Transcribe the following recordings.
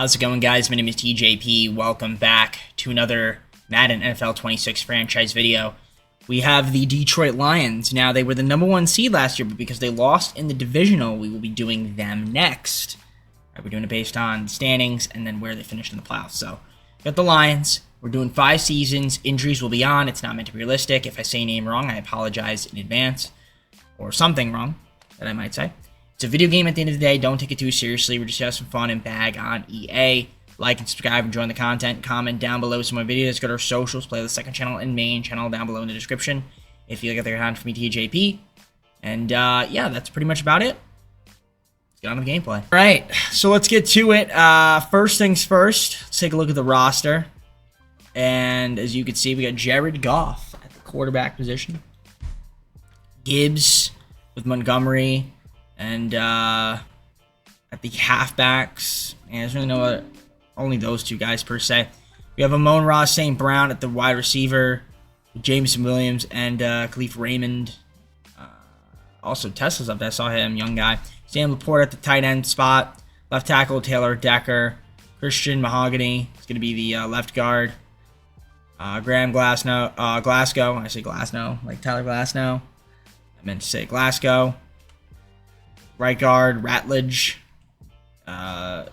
How's it going, guys? My name is TJP. Welcome back to another Madden NFL 26 franchise video. We have the Detroit Lions. Now, they were the #1 seed last year, but because they lost in the divisional, we will be doing them next. We're doing it based on standings and then where they finished in the playoffs. So, got the Lions. We're doing 5 seasons. Injuries will be on. It's not meant to be realistic. If I say a name wrong, I apologize in advance. Or something wrong, that I might say. It's a video game at the end of the day. Don't take it too seriously. We're just having some fun and bag on EA. Like and subscribe and join the content. Comment down below some of my videos. Go to our socials. Play the second channel and main channel down below in the description. If you get their hand for me, TJP. And yeah, that's pretty much about it. Let's get on to the gameplay. All right, so let's get to it. First things first, let's take a look at the roster. And as you can see, we got Jared Goff at the quarterback position. Gibbs with Montgomery. And at the halfbacks, and there's really no other, only those two guys per se. We have Amon-Ra St. Brown at the wide receiver, Jameson Williams and Khalif Raymond. Also, Tesla's up there. I saw him, young guy. Sam Laporte at the tight end spot. Left tackle, Taylor Decker. Christian Mahogany is going to be the left guard. Graham Glasgow. I say Glasnow, like Tyler Glasnow. I meant to say Glasgow. Right guard, Ratledge.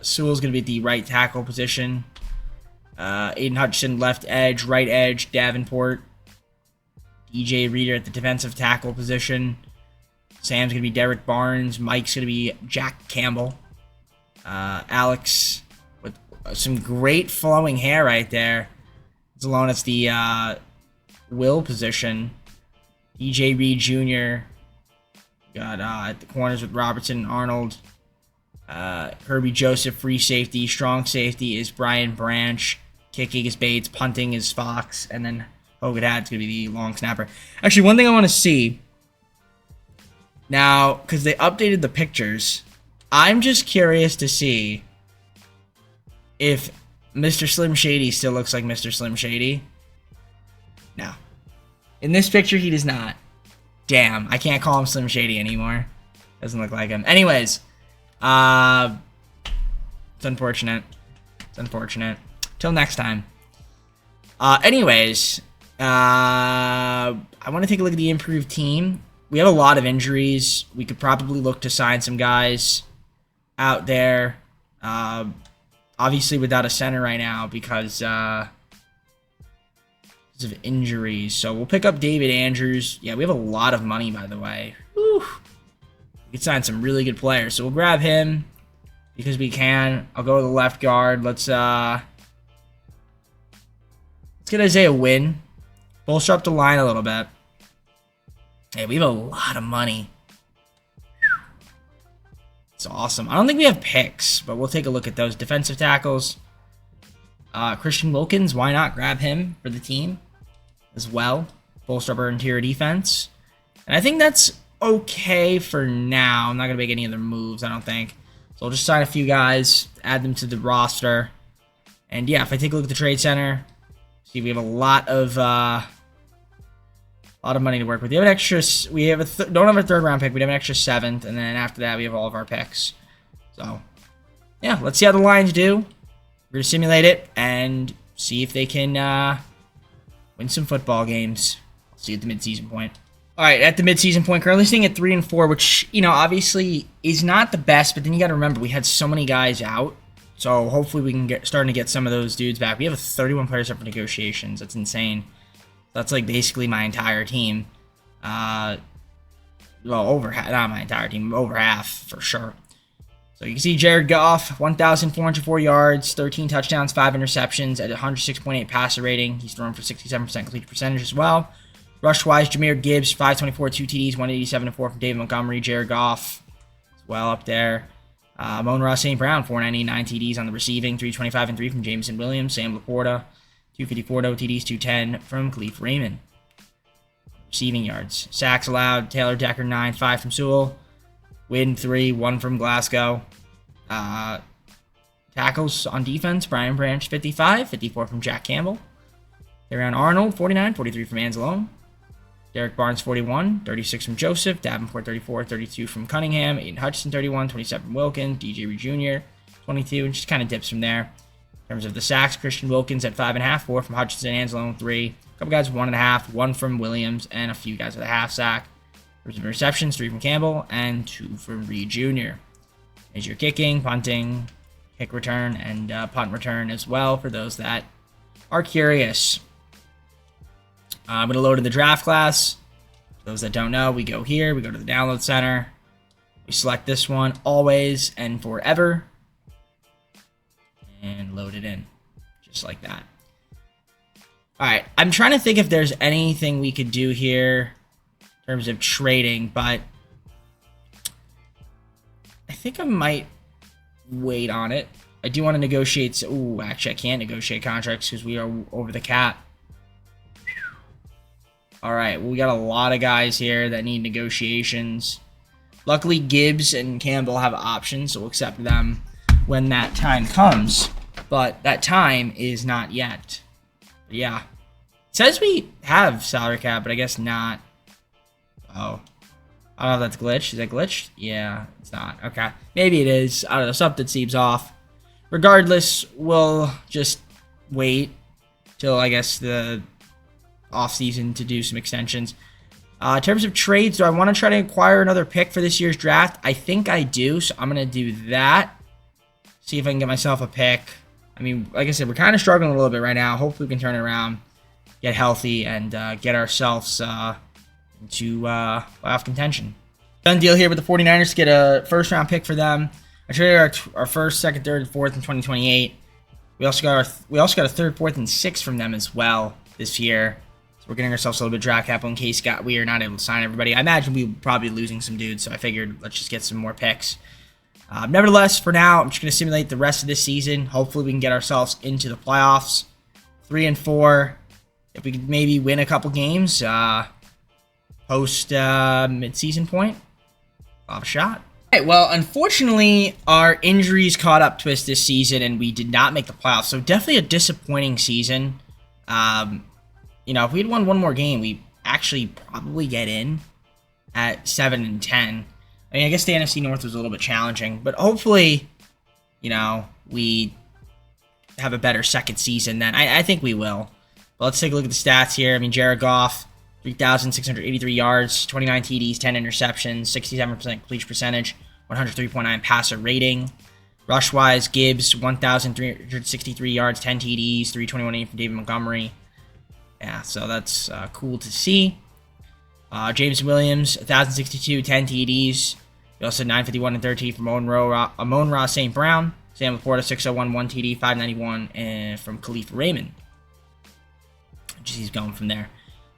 Sewell's going to be at the right tackle position. Aiden Hutchinson, left edge. Right edge, Davenport. DJ Reader at the defensive tackle position. Sam's going to be Derek Barnes. Mike's going to be Jack Campbell. Alex with some great flowing hair right there. It's alone as the Will position. DJ Reed Jr., got at the corners with Robertson and Arnold. Herbie Joseph, free safety. Strong safety is Brian Branch. Kicking is Bates. Punting is Fox. And then Hogan Had's going to be the long snapper. Actually, one thing I want to see. Now, because they updated the pictures, I'm just curious to see if Mr. Slim Shady still looks like Mr. Slim Shady. No. In this picture, he does not. Damn, I can't call him Slim Shady anymore. Doesn't look like him. Anyways, it's unfortunate. It's unfortunate. Till next time. Anyways, I want to take a look at the improved team. We have a lot of injuries. We could probably look to sign some guys out there. Obviously without a center right now because of injuries. So we'll pick up David Andrews. Yeah, we have a lot of money, by the way. Whew. We could sign some really good players. So we'll grab him because we can. I'll go to the left guard. Let's get Isaiah Wynn. Bolster up the line a little bit. Hey, we have a lot of money. It's awesome. I don't think we have picks, but we'll take a look at those. Defensive tackles. Christian Wilkins, why not grab him for the team as well? Bolster up our interior defense. And I think that's okay for now. I'm not going to make any other moves, I don't think. So I'll just sign a few guys, add them to the roster. And yeah, if I take a look at the trade center, see we have a lot of money to work with. We have an extra, don't have a third round pick, we have an extra 7th, and then after that we have all of our picks. So yeah, let's see how the Lions do. We're going to simulate it and see if they can win some football games. I'll see you at the midseason point. All right, at the midseason point, currently sitting at 3-4, which, you know, obviously is not the best, but then you got to remember we had so many guys out. So hopefully we can starting to get some of those dudes back. We have 31 players up for negotiations. That's insane. That's like basically my entire team. Well, over half, not my entire team, over half for sure. So you can see Jared Goff, 1,404 yards, 13 touchdowns, 5 interceptions at 106.8 passer rating. He's thrown for 67% completion percentage as well. Rush-wise, Jahmyr Gibbs, 524, 2 TDs, 187-4 from David Montgomery. Jared Goff as well up there. Amon-Ra St. Brown, 499 TDs on the receiving, 325-3 from Jameson Williams. Sam Laporta, 254 no TDs, 210 from Khalif Raymond. Receiving yards. Sacks allowed, Taylor Decker, 9, 5 from Sewell. Win 3, 1 from Glasgow. Tackles on defense, Brian Branch, 55, 54 from Jack Campbell. Aaron Arnold, 49, 43 from Anzalone. Derek Barnes, 41, 36 from Joseph. Davenport, 34, 32 from Cunningham. Aiden Hutchinson, 31, 27 from Wilkins. DJ Reed Jr., 22, and just kind of dips from there. In terms of the sacks, Christian Wilkins at 5.5, 4 from Hutchinson, Anzalone 3. A couple guys with 1.5, 1 from Williams, and a few guys with a half sack. In terms of receptions, 3 from Campbell, and 2 from Reed Jr. There's your kicking, punting, kick return, and punt return as well for those that are curious. I'm going to load in the draft class. For those that don't know, we go here, we go to the download center. We select this one, always and forever. And load it in, just like that. Alright, I'm trying to think if there's anything we could do here in terms of trading, but I think I might wait on it. I do want to negotiate. Ooh, actually, I can't negotiate contracts because we are over the cap. Alright, well, we got a lot of guys here that need negotiations. Luckily, Gibbs and Campbell have options, so we'll accept them when that time comes. But that time is not yet. But yeah. It says we have salary cap, but I guess not. Oh. I don't know if that's glitched. Is that glitched? Yeah, it's not. Okay. Maybe it is. I don't know. Something seems off. Regardless, we'll just wait till, I guess, the offseason to do some extensions. In terms of trades, do I want to try to acquire another pick for this year's draft? I think I do, so I'm going to do that. See if I can get myself a pick. I mean, like I said, we're kind of struggling a little bit right now. Hopefully we can turn it around, get healthy, and get ourselves into playoff contention. Done deal here with the 49ers to get a first-round pick for them. I traded our first, second, third, and fourth in 2028. We also got a third, fourth, and sixth from them as well this year. So we're getting ourselves a little bit of draft capital in case we are not able to sign everybody. I imagine we'll probably be losing some dudes, so I figured let's just get some more picks. Nevertheless, for now, I'm just going to simulate the rest of this season. Hopefully, we can get ourselves into the playoffs. 3-4. If we could maybe win a couple games post mid-season point, I'll have a shot. All right, well, unfortunately, our injuries caught up to us this season, and we did not make the playoffs. So definitely a disappointing season. You know, if we had won one more game, we actually probably get in at 7-10. I mean, I guess the NFC North was a little bit challenging, but hopefully, you know, we have a better second season then. I think we will. But let's take a look at the stats here. I mean, Jared Goff, 3,683 yards, 29 TDs, 10 interceptions, 67% completion percentage, 103.9 passer rating. Rush-wise, Gibbs, 1,363 yards, 10 TDs, 321 from David Montgomery. Yeah, so that's cool to see. James Williams, 1,062, 10 TDs. We also had 951 and 13 from Amon-Ra St. Brown. Sam Laporta, 601, 1 TD, 591 and from Khalif Raymond. Just he's going from there.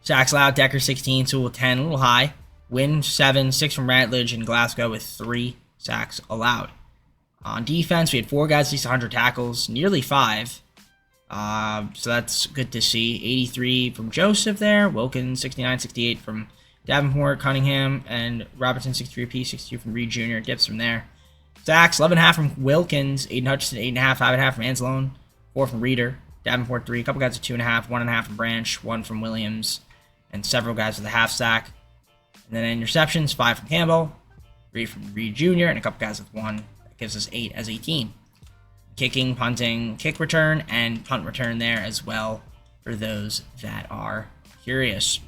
Sacks allowed, Decker 16, Sewell 10, a little high. Win 7, 6 from Ratledge and Glasgow with 3 sacks allowed. On defense, we had 4 guys, at least 100 tackles, nearly 5. So that's good to see. 83 from Joseph there. Wilkins, 69, 68 from Davenport, Cunningham, and Robertson, 63 apiece, 62 from Reed Jr. Dips from there. Sacks, 11.5 from Wilkins, Aiden Hutchinson, 8.5, 5.5 from Anzalone, 4 from Reeder. Davenport, 3. A couple guys with 2.5, 1.5 from Branch, 1 from Williams, and several guys with a half sack. And then interceptions, 5 from Campbell, 3 from Reed Jr., and a couple guys with 1. That gives us 8 as a team. Kicking, punting, kick return, and punt return there as well for those that are curious.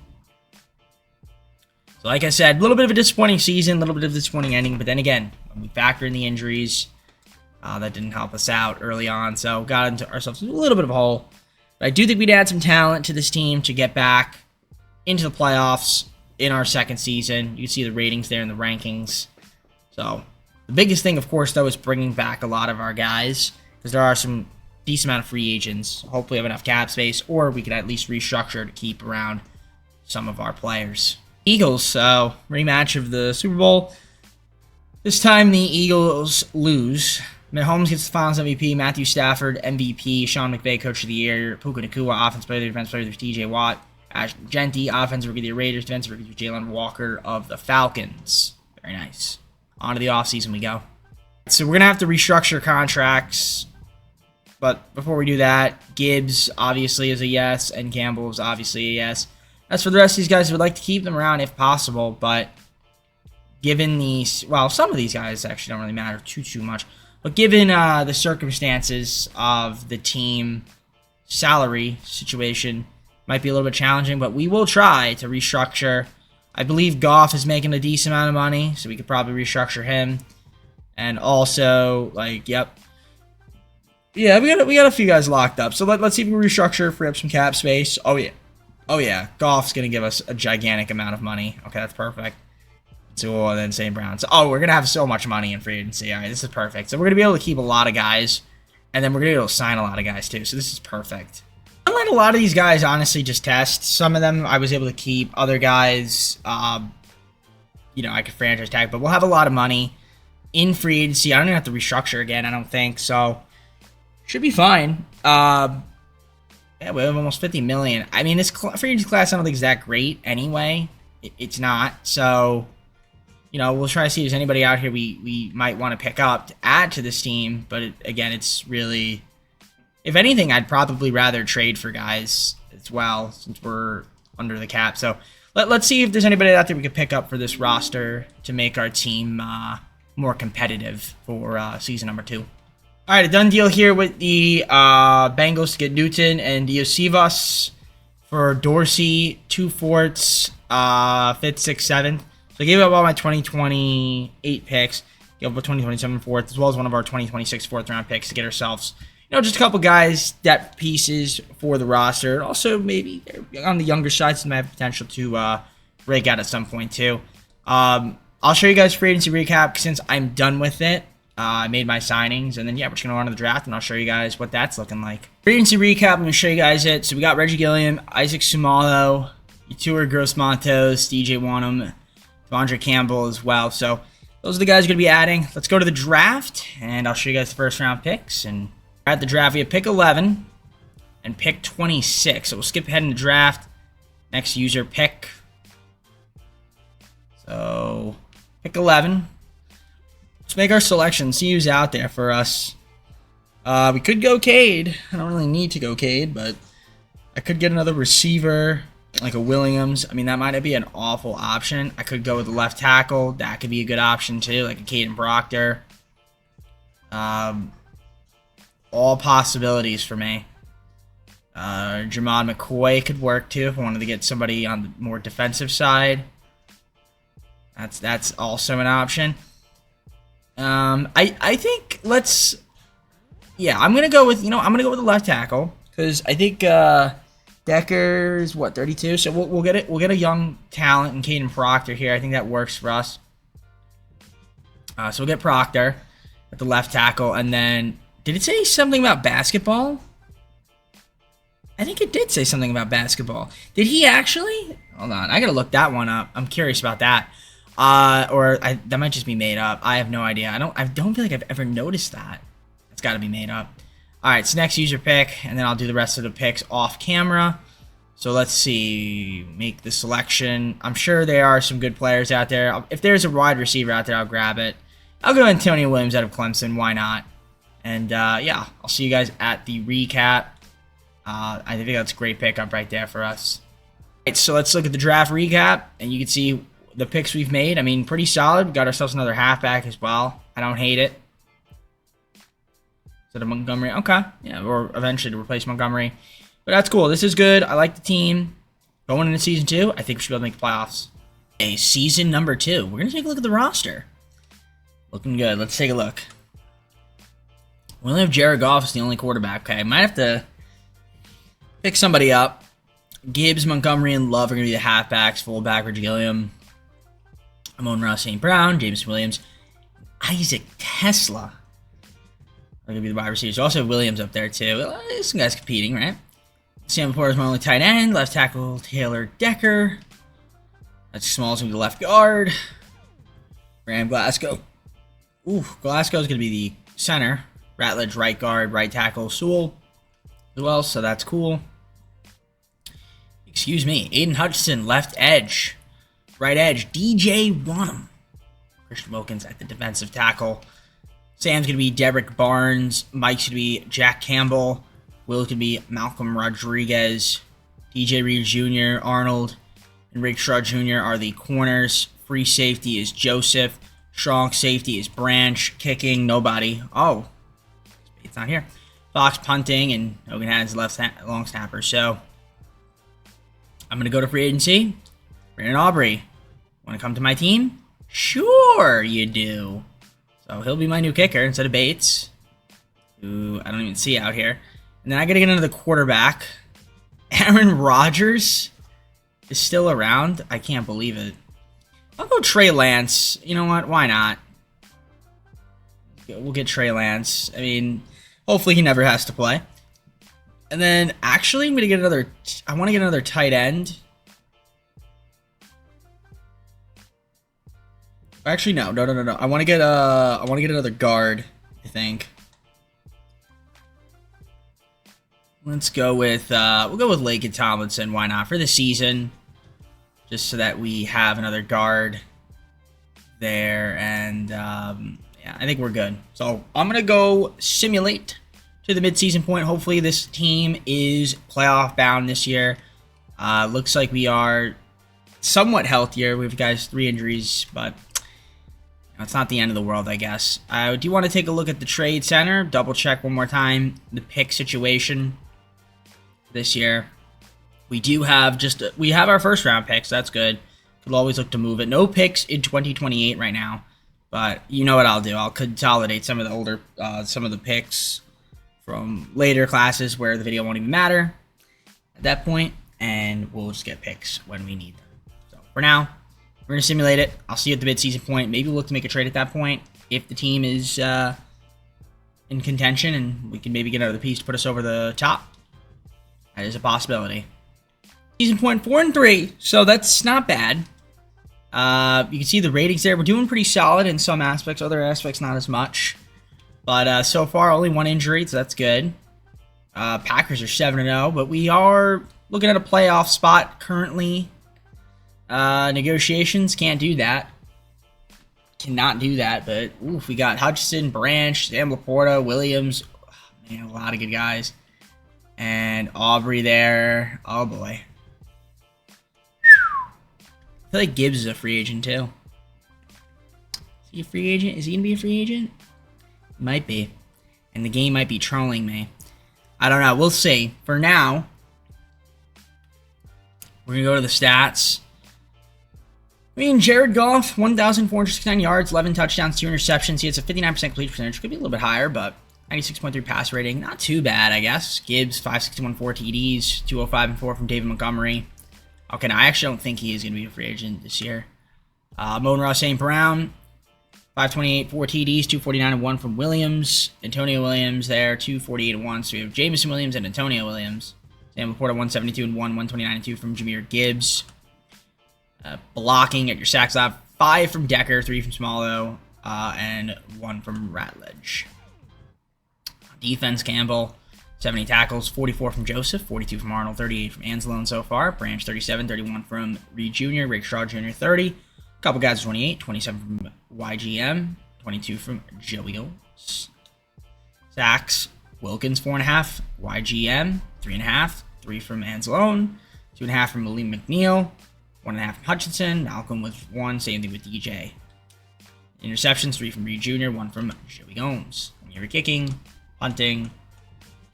So like I said, a little bit of a disappointing season, a little bit of a disappointing ending, but then again, when we factor in the injuries, that didn't help us out early on, so got into ourselves a little bit of a hole. But I do think we'd add some talent to this team to get back into the playoffs in our second season. You can see the ratings there in the rankings. So the biggest thing, of course, though, is bringing back a lot of our guys, because there are some decent amount of free agents. Hopefully have enough cap space, or we could at least restructure to keep around some of our players. Eagles, so rematch of the Super Bowl. This time the Eagles lose. Mahomes gets the Finals MVP. Matthew Stafford MVP. Sean McVay Coach of the Year. Puka Nacua Offensive Player of the Year. Defensive Player of the Year. TJ Watt. Ashton Genty Offensive Rookie of the Raiders. Defensive Rookie of Jalen Walker of the Falcons. Very nice. On to the offseason we go. So we're going to have to restructure contracts. But before we do that, Gibbs obviously is a yes, and Campbell is obviously a yes. As for the rest of these guys, I would like to keep them around if possible, but given these, well, some of these guys actually don't really matter too much. But given the circumstances of the team salary situation, might be a little bit challenging, but we will try to restructure. I believe Goff is making a decent amount of money, so we could probably restructure him. And also, like, yep. Yeah, we got a few guys locked up. So let's see if we restructure, free up some cap space. Oh, yeah. Oh, yeah. Goff's going to give us a gigantic amount of money. Okay, that's perfect. So, and then St. Brown. So, oh, we're going to have so much money in free agency. All right, this is perfect. So we're going to be able to keep a lot of guys. And then we're going to be able to sign a lot of guys, too. So this is perfect. Unlike a lot of these guys, honestly, just test. Some of them I was able to keep. Other guys, you know, I could franchise tag. But we'll have a lot of money in free agency. I don't even have to restructure again, I don't think. So, should be fine. Yeah, we have almost 50 million. I mean, this free agency class I don't think is that great anyway. It's not. So, you know, we'll try to see if there's anybody out here we might want to pick up to add to this team. But again, it's really, if anything, I'd probably rather trade for guys as well since we're under the cap. So let's see if there's anybody out there we could pick up for this roster to make our team more competitive for season number 2. All right, a done deal here with the Bengals to get Newton and Diosivas for Dorsey, 2 fourths, 5th, 6th, 7th. So I gave up all my 2028 picks, gave up a 2027 fourth, as well as one of our 2026 fourth round picks to get ourselves, you know, just a couple guys, depth pieces for the roster. Also, maybe on the younger side, some have potential to break out at some point too. I'll show you guys free agency recap since I'm done with it. I made my signings, and then, yeah, we're just going to run to the draft, and I'll show you guys what that's looking like. Free agency recap, I'm going to show you guys it. So we got Reggie Gilliam, Isaac Sumalo, Yetur Gross-Matos, DJ Wanham, Devondre Campbell as well. So those are the guys we're going to be adding. Let's go to the draft, and I'll show you guys the first round picks. And at the draft, we have pick 11 and pick 26. So we'll skip ahead in the draft. Next user pick. So pick 11. Let's make our selection, see who's out there for us. We could go Cade. I don't really need to go Cade, but I could get another receiver, like a Williams. I mean, that might not be an awful option. I could go with the left tackle. That could be a good option, too, like a Caden Proctor. All possibilities for me. Jermod McCoy could work, too, if I wanted to get somebody on the more defensive side. That's also an option. I think let's, yeah, I'm gonna go with, I'm gonna go with the left tackle because I think Decker's what, 32, so we'll get it. We'll get a young talent in Caden Proctor here. I think that works for us. So we'll get Proctor at the left tackle, and then did it say something about basketball? I think it did say something about basketball. Did he actually? Hold on, I gotta look that one up. I'm curious about that. That might just be made up. I have no idea. I don't feel like I've ever noticed that. It's got to be made up. All right, so next user pick, and then I'll do the rest of the picks off camera. So let's see, make the selection. I'm sure there are some good players out there. If there's a wide receiver out there, I'll grab it. I'll go Antonio Williams out of Clemson. Why not? And yeah, I'll see you guys at the recap. I think that's a great pickup right there for us. All right, so let's look at the draft recap, and you can see the picks we've made. I mean, pretty solid. We got ourselves another halfback as well. I don't hate it. Is it a Montgomery? Okay. Yeah, or eventually to replace Montgomery. But that's cool. This is good. I like the team. Going into season 2, I think we should be able to make the playoffs. Okay, season number 2. We're going to take a look at the roster. Looking good. Let's take a look. We only have Jared Goff as the only quarterback. Okay, I might have to pick somebody up. Gibbs, Montgomery, and Love are going to be the halfbacks. Fullback, Reggie Gilliam. Amon-Ra St. Brown, James Williams, Isaac Tesla are going to be the wide receivers. Also Williams up there, too. There's some guys competing, right? Sam Porter is my only tight end. Left tackle, Taylor Decker. That's Smalls going to be the left guard. Graham Glasgow. Ooh, Glasgow's going to be the center. Ratledge, right guard. Right tackle, Sewell as well, so that's cool. Excuse me. Aiden Hutchinson, left edge. Right edge, DJ Wanham. Christian Wilkins at the defensive tackle. Sam's going to be Derek Barnes. Mike's going to be Jack Campbell. Will's going to be Malcolm Rodriguez. DJ Reed Jr., Arnold, and Rick Shaw Jr. are the corners. Free safety is Joseph. Strong safety is Branch. Kicking, nobody. Oh, it's not here. Fox punting, and Hogan has long snapper. So I'm going to go to free agency. Brandon Aubrey. Want to come to my team? Sure you do. So he'll be my new kicker instead of Bates, who I don't even see out here. And then I got to get another quarterback. Aaron Rodgers is still around. I can't believe it. I'll go Trey Lance. You know what? Why not? We'll get Trey Lance. I mean, hopefully he never has to play. And then actually I'm going to get another... I want to get another tight end. Actually, no. I want to get another guard, I think. Let's go with we'll go with Laken Tomlinson. Why not? For the season, just so that we have another guard there, and yeah, I think we're good. So I'm gonna go simulate to the midseason point. Hopefully, this team is playoff bound this year. Looks like we are somewhat healthier. We've guys 3 injuries, but it's not the end of the world, I guess. I do want to take a look at the trade center, double check one more time the pick situation this year. We do have we have our first round picks. That's good. Could always look to move it. No picks in 2028 right now, but you know what I'll do? I'll consolidate some of the older, some of the picks from later classes where the video won't even matter at that point, and we'll just get picks when we need them. So for now, we're going to simulate it. I'll see you at the midseason point. Maybe we'll look to make a trade at that point if the team is in contention, and we can maybe get another piece to put us over the top. That is a possibility. Season point 4-3, so that's not bad. You can see the ratings there. We're doing pretty solid in some aspects. Other aspects, not as much. But so far, only 1 injury, so that's good. Packers are 7-0, but we are looking at a playoff spot currently. Negotiations, can't do that. Cannot do that, but oof, we got Hutchinson, Branch, Sam Laporta, Williams. Oh, man, a lot of good guys. And Aubrey there. Oh, boy. I feel like Gibbs is a free agent, too. Is he a free agent? Is he going to be a free agent? Might be. And the game might be trolling me. I don't know. We'll see. For now, we're going to go to the stats. I mean, Jared Goff, 1,469 yards, 11 touchdowns, 2 interceptions. He has a 59% completion percentage. Could be a little bit higher, but 96.3 pass rating. Not too bad, I guess. Gibbs, 561, 4 TDs, 205 and 4 from David Montgomery. Okay, now I actually don't think he is going to be a free agent this year. Amon-Ra St. Brown, 528, 4 TDs, 249 and 1 from Williams. Antonio Williams there, 248 and 1. So we have Jameson Williams and Antonio Williams. Sam Laporta, 172 and 1, 129 and 2 from Jahmyr Gibbs. Blocking at your sacks lab, 5 from Decker, 3 from Smallow, and 1 from Ratledge. Defense, Campbell, 70 tackles, 44 from Joseph, 42 from Arnold, 38 from Anzalone so far. Branch, 37, 31 from Reed Jr., Rick Straw Jr., 30. A couple guys, 28, 27 from YGM, 22 from Joey Owens. Sacks, Wilkins, 4.5, YGM, 3.5, 3 from Anzalone, 2.5 from Malik McNeil, 1.5 from Hutchinson, Malcolm with 1, same thing with DJ. Interceptions, 3 from Reed Jr., 1 from Joey Gomes. When you're kicking, punting,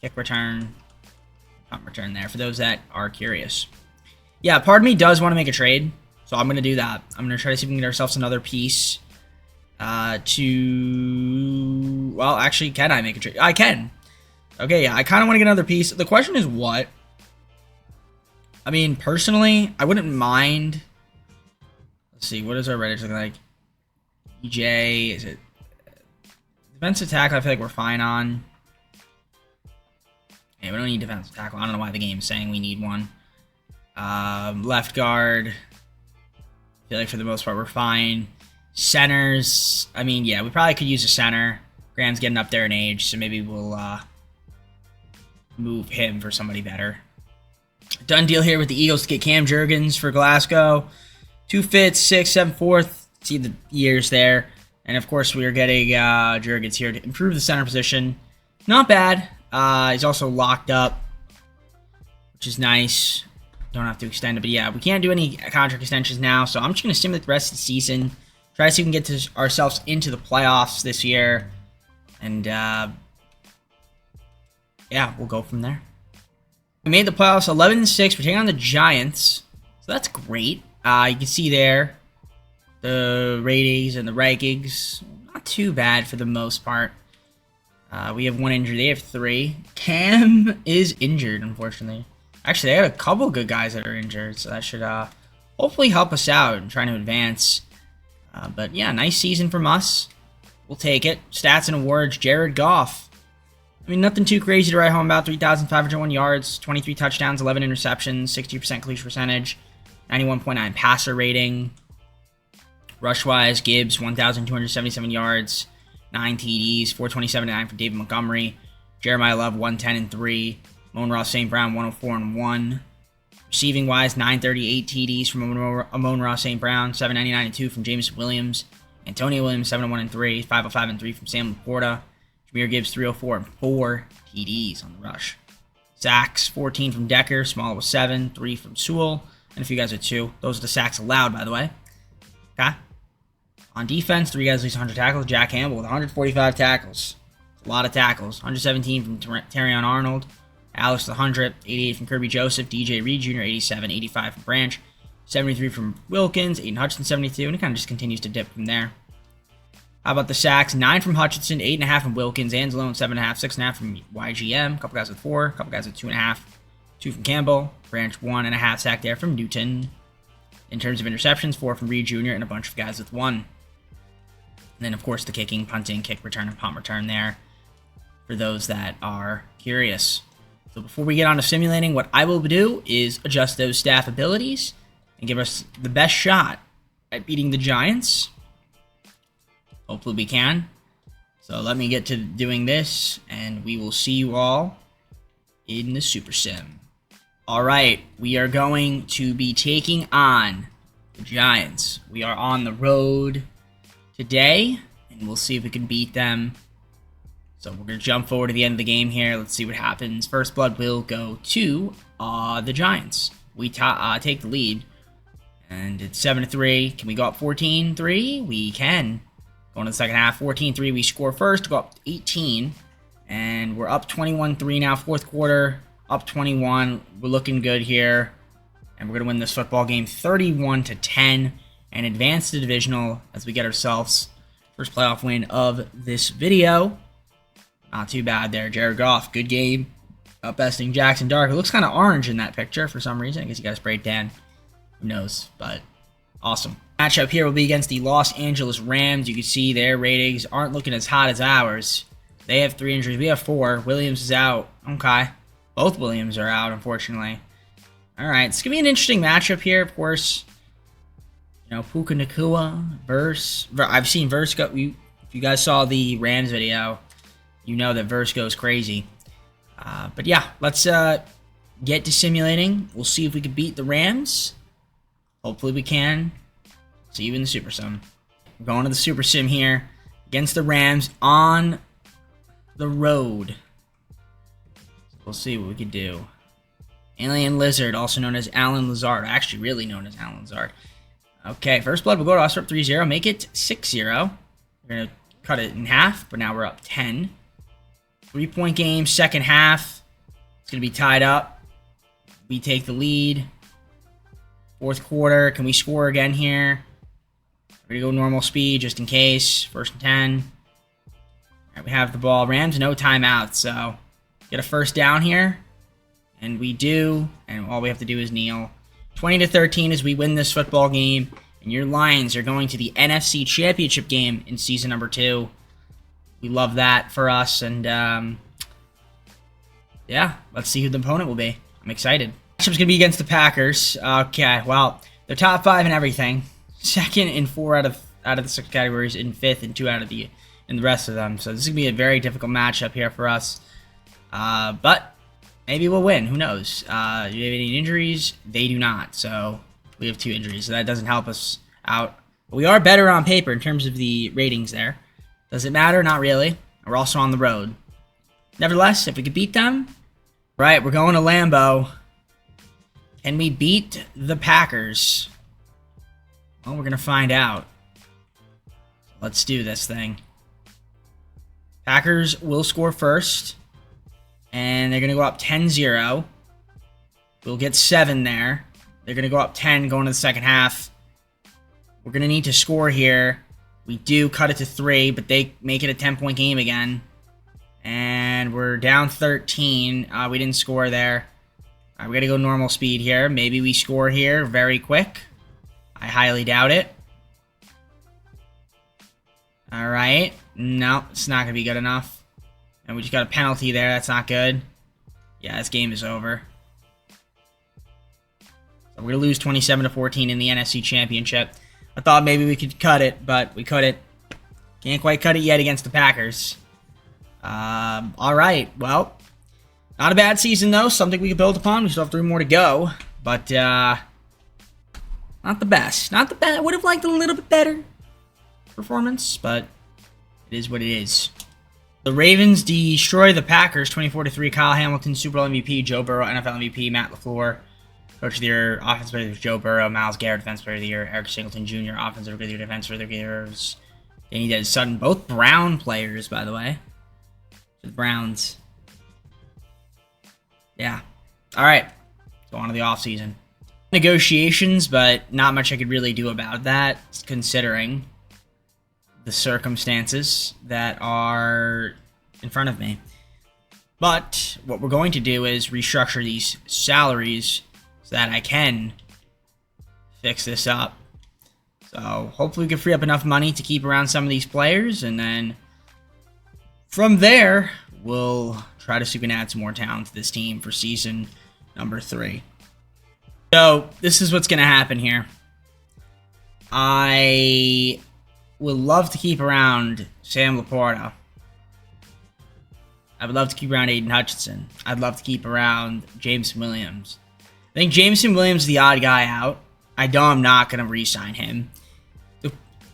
kick return, punt return there, for those that are curious. Yeah, part of me does want to make a trade, so I'm going to do that. I'm going to try to see if we can get ourselves another piece well, actually, can I make a trade? I can. Okay, yeah, I kind of want to get another piece. The question is what? I mean, personally, I wouldn't mind. Let's see, what is our Reddit looking like? EJ, is it defensive tackle? I feel like we're fine on. Yeah, we don't need defensive tackle. I don't know why the game is saying we need one. Left guard. I feel like for the most part we're fine. Centers. I mean, yeah, we probably could use a center. Graham's getting up there in age, so maybe we'll move him for somebody better. Done deal here with the Eagles to get Cam Jurgens for Glasgow. 2 fits, 6, 7, 4th. See the years there. And of course, we are getting Jurgens here to improve the center position. Not bad. He's also locked up, which is nice. Don't have to extend it. But yeah, we can't do any contract extensions now. So I'm just going to simulate the rest of the season. Try to see if we can get ourselves into the playoffs this year. And, yeah, we'll go from there. We made the playoffs 11-6. We're taking on the Giants. So that's great. You can see there the ratings and the rankings. Not too bad for the most part. We have 1 injury. They have 3. Cam is injured, unfortunately. Actually, they have a couple good guys that are injured. So that should hopefully help us out in trying to advance. But yeah, nice season from us. We'll take it. Stats and awards. Jared Goff. I mean, nothing too crazy to write home about. 3,501 yards, 23 touchdowns, 11 interceptions, 60% completion percentage, 91.9 passer rating. Rush-wise, Gibbs, 1,277 yards, 9 TDs, 427.9 for David Montgomery. Jeremiah Love, 110-3. Amon-Ra St. Brown, 104-1. Receiving-wise, 938 TDs from Amon-Ra St. Brown, 799-2 from Jameson Williams. Antonio Williams, 701-3, 505-3 from Sam Laporta. Jahmyr Gibbs, 304 and 4 TDs on the rush. Sacks, 14 from Decker, Small was 7, 3 from Sewell, and a few guys with 2. Those are the sacks allowed, by the way. Okay. On defense, 3 guys at least 100 tackles. Jack Campbell with 145 tackles. A lot of tackles. 117 from Terrion Arnold. Alex 100, 88 from Kirby Joseph. DJ Reed Jr., 87, 85 from Branch. 73 from Wilkins, Aiden Hutchinson 72, and it kind of just continues to dip from there. How about the sacks? 9 from Hutchinson, 8.5 from Wilkins, Anzalone 7.5, 6.5 from YGM, a couple guys with 4, a couple guys with 2.5, 2 from Campbell, Branch 1.5 sack there from Newton. In terms of interceptions, 4 from Reed Jr. and a bunch of guys with 1. And then, of course, the kicking, punting, kick return, and punt return there for those that are curious. So before we get on to simulating, what I will do is adjust those staff abilities and give us the best shot at beating the Giants. Hopefully we can. So let me get to doing this, and we will see you all in the Super Sim. Alright, we are going to be taking on the Giants. We are on the road today, and we'll see if we can beat them. So we're going to jump forward to the end of the game here. Let's see what happens. First blood will go to the Giants. We take the lead. And it's 7-3. Can we go up 14-3? We can. Going to the second half, 14-3. We score first, go up 18. And we're up 21-3 now. Fourth quarter, up 21. We're looking good here. And we're going to win this football game 31-10 and advance to divisional as we get ourselves first playoff win of this video. Not too bad there. Jared Goff, good game. Outbesting Jackson Dark. It looks kind of orange in that picture for some reason. I guess you got a spray tan. Who knows, but awesome. Matchup here will be against the Los Angeles Rams. You can see their ratings aren't looking as hot as ours. They have 3 injuries. We have 4. Williams is out. Okay. Both Williams are out, unfortunately. All right. It's going to be an interesting matchup here, of course. You know, Puka Nacua, Verse. I've seen Verse go. If you guys saw the Rams video, you know that Verse goes crazy. But yeah, let's get to simulating. We'll see if we can beat the Rams. Hopefully we can. See you in the Super Sim. We're going to the Super Sim here against the Rams on the road. So we'll see what we can do. Alien Lizard, also known as Alan Lazard. Actually, really known as Alan Lazard. Okay, first blood. We'll go to us. We're up 3-0. Make it 6-0. We're going to cut it in half, but now we're up 10. 3-point game, second half. It's going to be tied up. We take the lead. Fourth quarter. Can we score again here? We're going to go normal speed just in case. First and 10. All right, we have the ball. Rams, no timeouts. So get a first down here. And we do. And all we have to do is kneel. 20-13 as we win this football game. And your Lions are going to the NFC Championship game in season number 2. We love that for us. And yeah, let's see who the opponent will be. I'm excited. Matchup's going to be against the Packers. Okay, well, they're top 5 in everything. Second in 4 out of the 6 categories, in 5th in 2 out of the rest of them. So this is going to be a very difficult matchup here for us. But maybe we'll win. Who knows? Do you have any injuries? They do not. So we have 2 injuries. So that doesn't help us out. But we are better on paper in terms of the ratings there. Does it matter? Not really. We're also on the road. Nevertheless, if we could beat them, right, we're going to Lambeau. Can we beat the Packers? Well, we're going to find out. Let's do this thing. Packers will score first. And they're going to go up 10-0. We'll get 7 there. They're going to go up 10 going to the second half. We're going to need to score here. We do cut it to 3, but they make it a 10-point game again. And we're down 13. We didn't score there. All right, we got to go normal speed here. Maybe we score here very quick. I highly doubt it. All right. No, it's not going to be good enough. And we just got a penalty there. That's not good. Yeah, this game is over. So we're going to lose 27-14 in the NFC Championship. I thought maybe we could cut it, but we couldn't. Can't quite cut it yet against the Packers. All right. Well, not a bad season, though. Something we can build upon. We still have 3 more to go. But, not the best. Not the best. I would have liked a little bit better performance, but it is what it is. The Ravens destroy the Packers 24-3. Kyle Hamilton, Super Bowl MVP. Joe Burrow, NFL MVP. Matt LaFleur, Coach of the Year. Offensive Player of the Year, Joe Burrow. Myles Garrett, Defensive Player of the Year. Eric Singleton Jr., Offensive Player of the Year. Defensive Player of the Year. Danny Des Sutton. Both Brown players, by the way. The Browns. Yeah. All right. So on to the offseason. Negotiations, but not much I could really do about that, considering the circumstances that are in front of me. But what we're going to do is restructure these salaries so that I can fix this up. So hopefully we can free up enough money to keep around some of these players, and then from there we'll try to see if we can add some more talent to this team for season number 3. So this is what's going to happen here. I would love to keep around Sam Laporta. I would love to keep around Aiden Hutchinson. I'd love to keep around Jameson Williams. I think Jameson Williams is the odd guy out. I know I'm not going to re-sign him.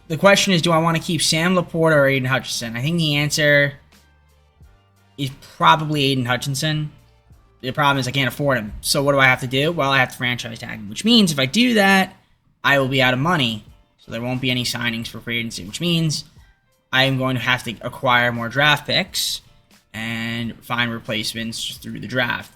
The question is, do I want to keep Sam Laporta or Aiden Hutchinson? I think the answer is probably Aiden Hutchinson. The problem is I can't afford him. So what do I have to do? Well, I have to franchise tag him, which means if I do that, I will be out of money. So there won't be any signings for free agency, which means I am going to have to acquire more draft picks and find replacements through the draft.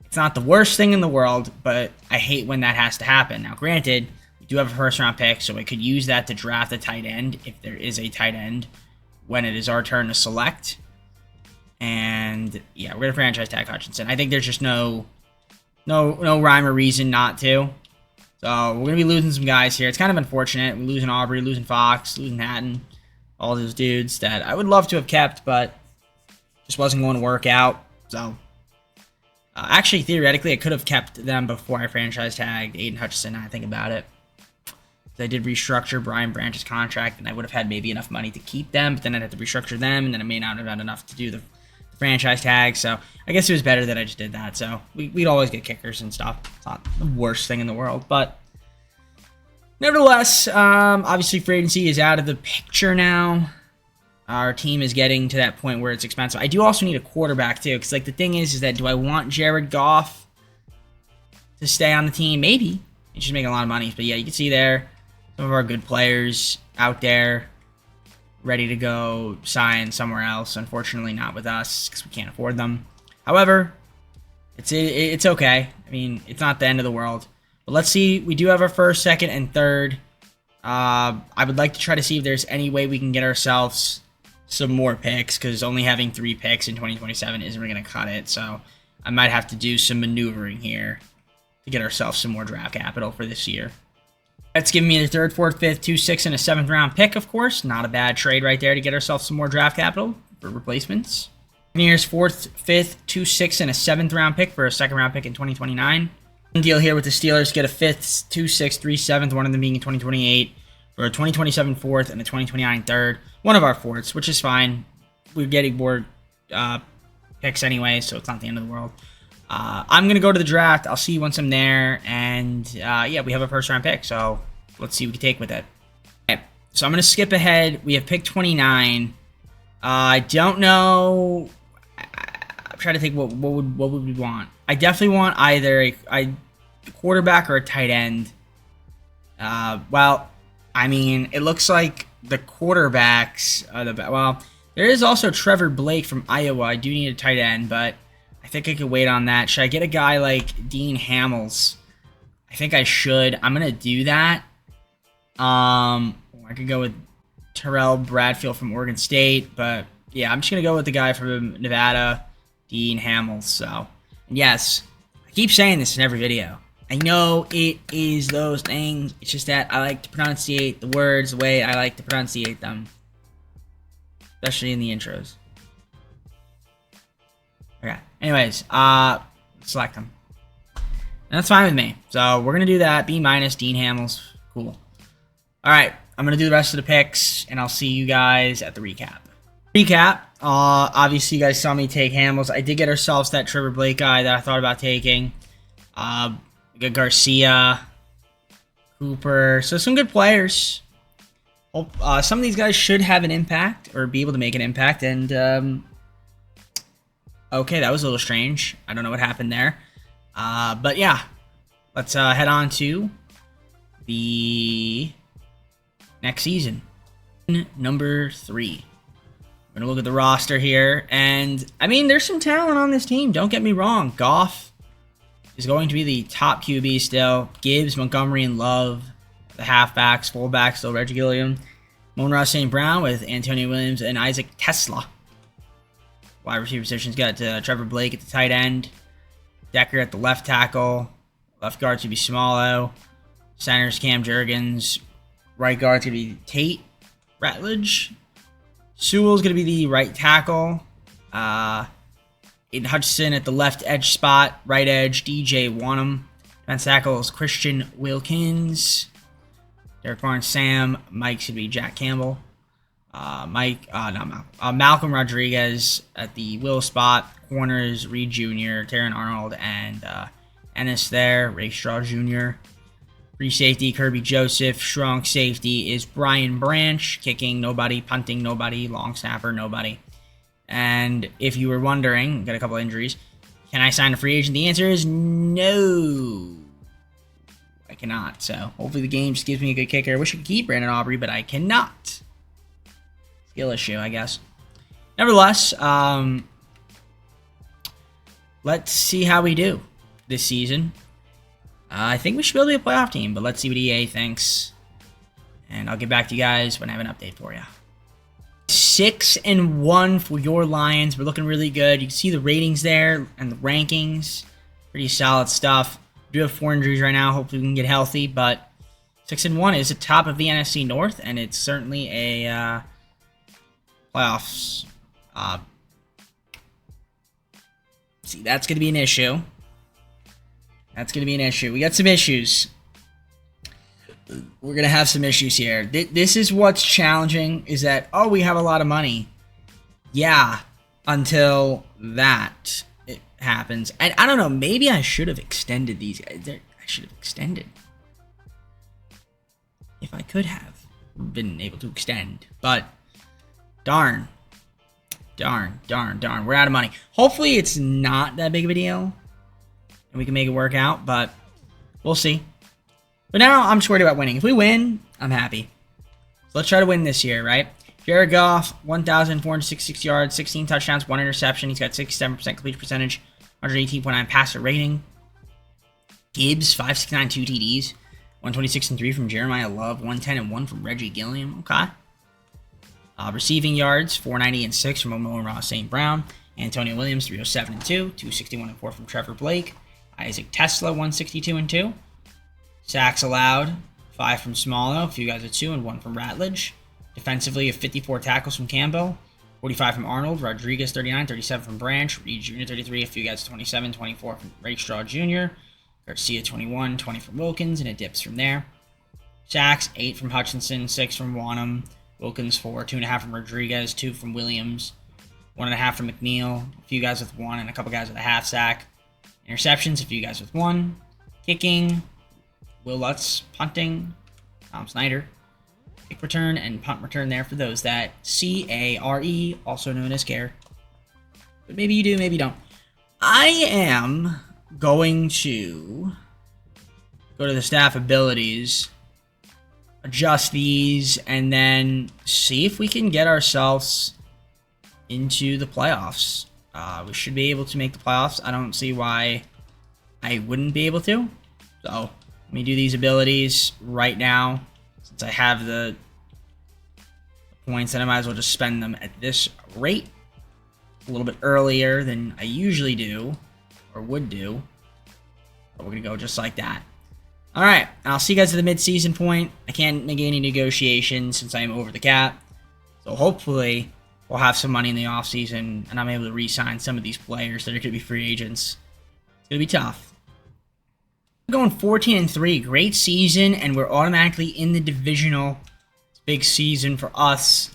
It's not the worst thing in the world, but I hate when that has to happen. Now, granted, we do have a first-round pick, so I could use that to draft a tight end if there is a tight end when it is our turn to select. And yeah, we're gonna franchise tag Hutchinson. I think there's just no rhyme or reason not to. So we're gonna be losing some guys here. It's kind of unfortunate. We're losing Aubrey, losing Fox, losing Hatton, all those dudes that I would love to have kept, but just wasn't going to work out. So actually, theoretically, I could have kept them before I franchise tagged Aiden Hutchinson. Now I think about it. I did restructure Brian Branch's contract, and I would have had maybe enough money to keep them, but then I'd have to restructure them, and then I may not have had enough to do the franchise tag. So I guess it was better that I just did that. So we'd always get kickers and stuff. It's not the worst thing in the world, but nevertheless, obviously free agency is out of the picture now. Our team is getting to that point where it's expensive. I do also need a quarterback too, because like the thing is that do I want Jared Goff to stay on the team? Maybe. He's just making a lot of money. But yeah, you can see there some of our good players out there ready to go sign somewhere else. Unfortunately, not with us because we can't afford them. However, it's okay. I mean, it's not the end of the world. But let's see. We do have our first, second, and third. I would like to try to see if there's any way we can get ourselves some more picks, because only having 3 picks in 2027 isn't really going to cut it. So I might have to do some maneuvering here to get ourselves some more draft capital for this year. That's giving me the 3rd, 4th, 5th, 2, 6, and a 7th round pick, of course. Not a bad trade right there to get ourselves some more draft capital for replacements. Here's 4th, 5th, 2, 6, and a 7th round pick for a 2nd round pick in 2029. Deal here with the Steelers, get a 5th, 2, 6, 3, 7th, one of them being in 2028, for a 2027 4th and a 2029 3rd. One of our 4ths, which is fine. We're getting more picks anyway, so it's not the end of the world. I'm going to go to the draft. I'll see you once I'm there. And, yeah, we have a first-round pick, so let's see what we can take with it. Okay, so I'm going to skip ahead. We have pick 29. I don't know. I'm trying to think what would we want. I definitely want either a quarterback or a tight end. Well, I mean, it looks like the quarterbacks are well, there is also Trevor Blake from Iowa. I do need a tight end, but I think I could wait on that. Should I get a guy like Dean Hamels? I think I should. I'm going to do that. I could go with Terrell Bradfield from Oregon State, but yeah, I'm just going to go with the guy from Nevada, Dean Hamels. So, and yes, I keep saying this in every video. I know it is those things. It's just that I like to pronunciate the words the way I like to pronunciate them. Especially in the intros. Okay. Anyways, select them. And that's fine with me. So we're going to do that. B-, Dean Hamels. Cool. Alright. I'm going to do the rest of the picks, and I'll see you guys at the recap. Obviously, you guys saw me take Hamels. I did get ourselves that Trevor Blake guy that I thought about taking. We got Garcia, Cooper. So some good players. Hope, some of these guys should have an impact or be able to make an impact. And okay, that was a little strange. I don't know what happened there. But yeah, let's head on to the next season. Number 3. We're going to look at the roster here. And, I mean, there's some talent on this team. Don't get me wrong. Goff is going to be the top QB still. Gibbs, Montgomery, and Love. The halfbacks, fullbacks, still Reggie Gilliam. Amon-Ra St. Brown with Antonio Williams and Isaac Tesla. Wide receiver positions got Trevor Blake at the tight end. Decker at the left tackle. Left guard to be Smallo. Centers Cam Jurgens. Right guard to be Tate Ratledge. Sewell's going to be the right tackle. Aiden Hutchinson at the left edge spot. Right edge, DJ Wanham. Defense tackle is Christian Wilkins. Derek Barnes, Sam. Mike should be Jack Campbell. Malcolm Rodriguez at the will spot. Corners, Reed Jr., Taron Arnold, and Ennis there. Ray Straw Jr. Free safety, Kirby Joseph. Strong safety is Brian Branch. Kicking, nobody. Punting, nobody. Long snapper, nobody. And if you were wondering, got a couple injuries, can I sign a free agent? The answer is no. I cannot. So hopefully the game just gives me a good kicker. I wish I could keep Brandon Aubrey, but I cannot. Skill issue, I guess. Nevertheless, let's see how we do this season. I think we should be able to be a playoff team, but let's see what EA thinks. And I'll get back to you guys when I have an update for you. 6-1 for your Lions. We're looking really good. You can see the ratings there and the rankings. Pretty solid stuff. We do have 4 injuries right now. Hopefully we can get healthy, but 6-1 is the top of the NFC North, and it's certainly a playoffs. See, that's going to be an issue. That's going to be an issue. We got some issues. We're going to have some issues here. This is what's challenging, is that, oh, we have a lot of money. Yeah, until that it happens. And I don't know, maybe I should have extended these guys. I should have extended. If I could have been able to extend. But, darn. Darn. We're out of money. Hopefully it's not that big of a deal. And we can make it work out, but we'll see. But now I'm just worried about winning. If we win, I'm happy. So let's try to win this year, right? Jared Goff, 1,466 yards, 16 touchdowns, 1 interception. He's got 67% completion percentage, 118.9 passer rating. Gibbs, 569, 2 TDs, 126 and 3 from Jeremiah Love, 110 and 1 from Reggie Gilliam. Okay. Receiving yards, 490 and 6 from Amon-Ra St. Brown. Antonio Williams, 307 and 2, 261 and 4 from Trevor Blake. Isaac Tesla, 162 and 2. Sacks allowed, 5 from Smallo, a few guys at 2, and 1 from Ratledge. Defensively, 54 tackles from Campbell, 45 from Arnold, Rodriguez 39, 37 from Branch, Reed Jr. 33, a few guys 27, 24 from Ray Straw Jr., Garcia 21, 20 from Wilkins, and it dips from there. Sacks, 8 from Hutchinson, 6 from Wanham, Wilkins 4, 2.5 from Rodriguez, 2 from Williams, 1.5 from McNeil, a few guys with 1, and a couple guys with a half sack. Interceptions, a few guys with 1. Kicking, Will Lutz. Punting, Tom Snyder. Kick return and punt return there for those that C-A-R-E, also known as care. But maybe you do, maybe you don't. I am going to go to the staff abilities. adjust these, and then see if we can get ourselves into the playoffs. We should be able to make the playoffs. I don't see why I wouldn't be able to. So let me do these abilities right now. Since I have the points, then I might as well just spend them at this rate. A little bit earlier than I usually do, or would do. But we're going to go just like that. Alright, I'll see you guys at the mid-season point. I can't make any negotiations since I am over the cap. So hopefully we'll have some money in the offseason, and I'm able to re-sign some of these players that are going to be free agents. It's going to be tough. We're going 14-3. Great season, and we're automatically in the divisional. It's a big season for us.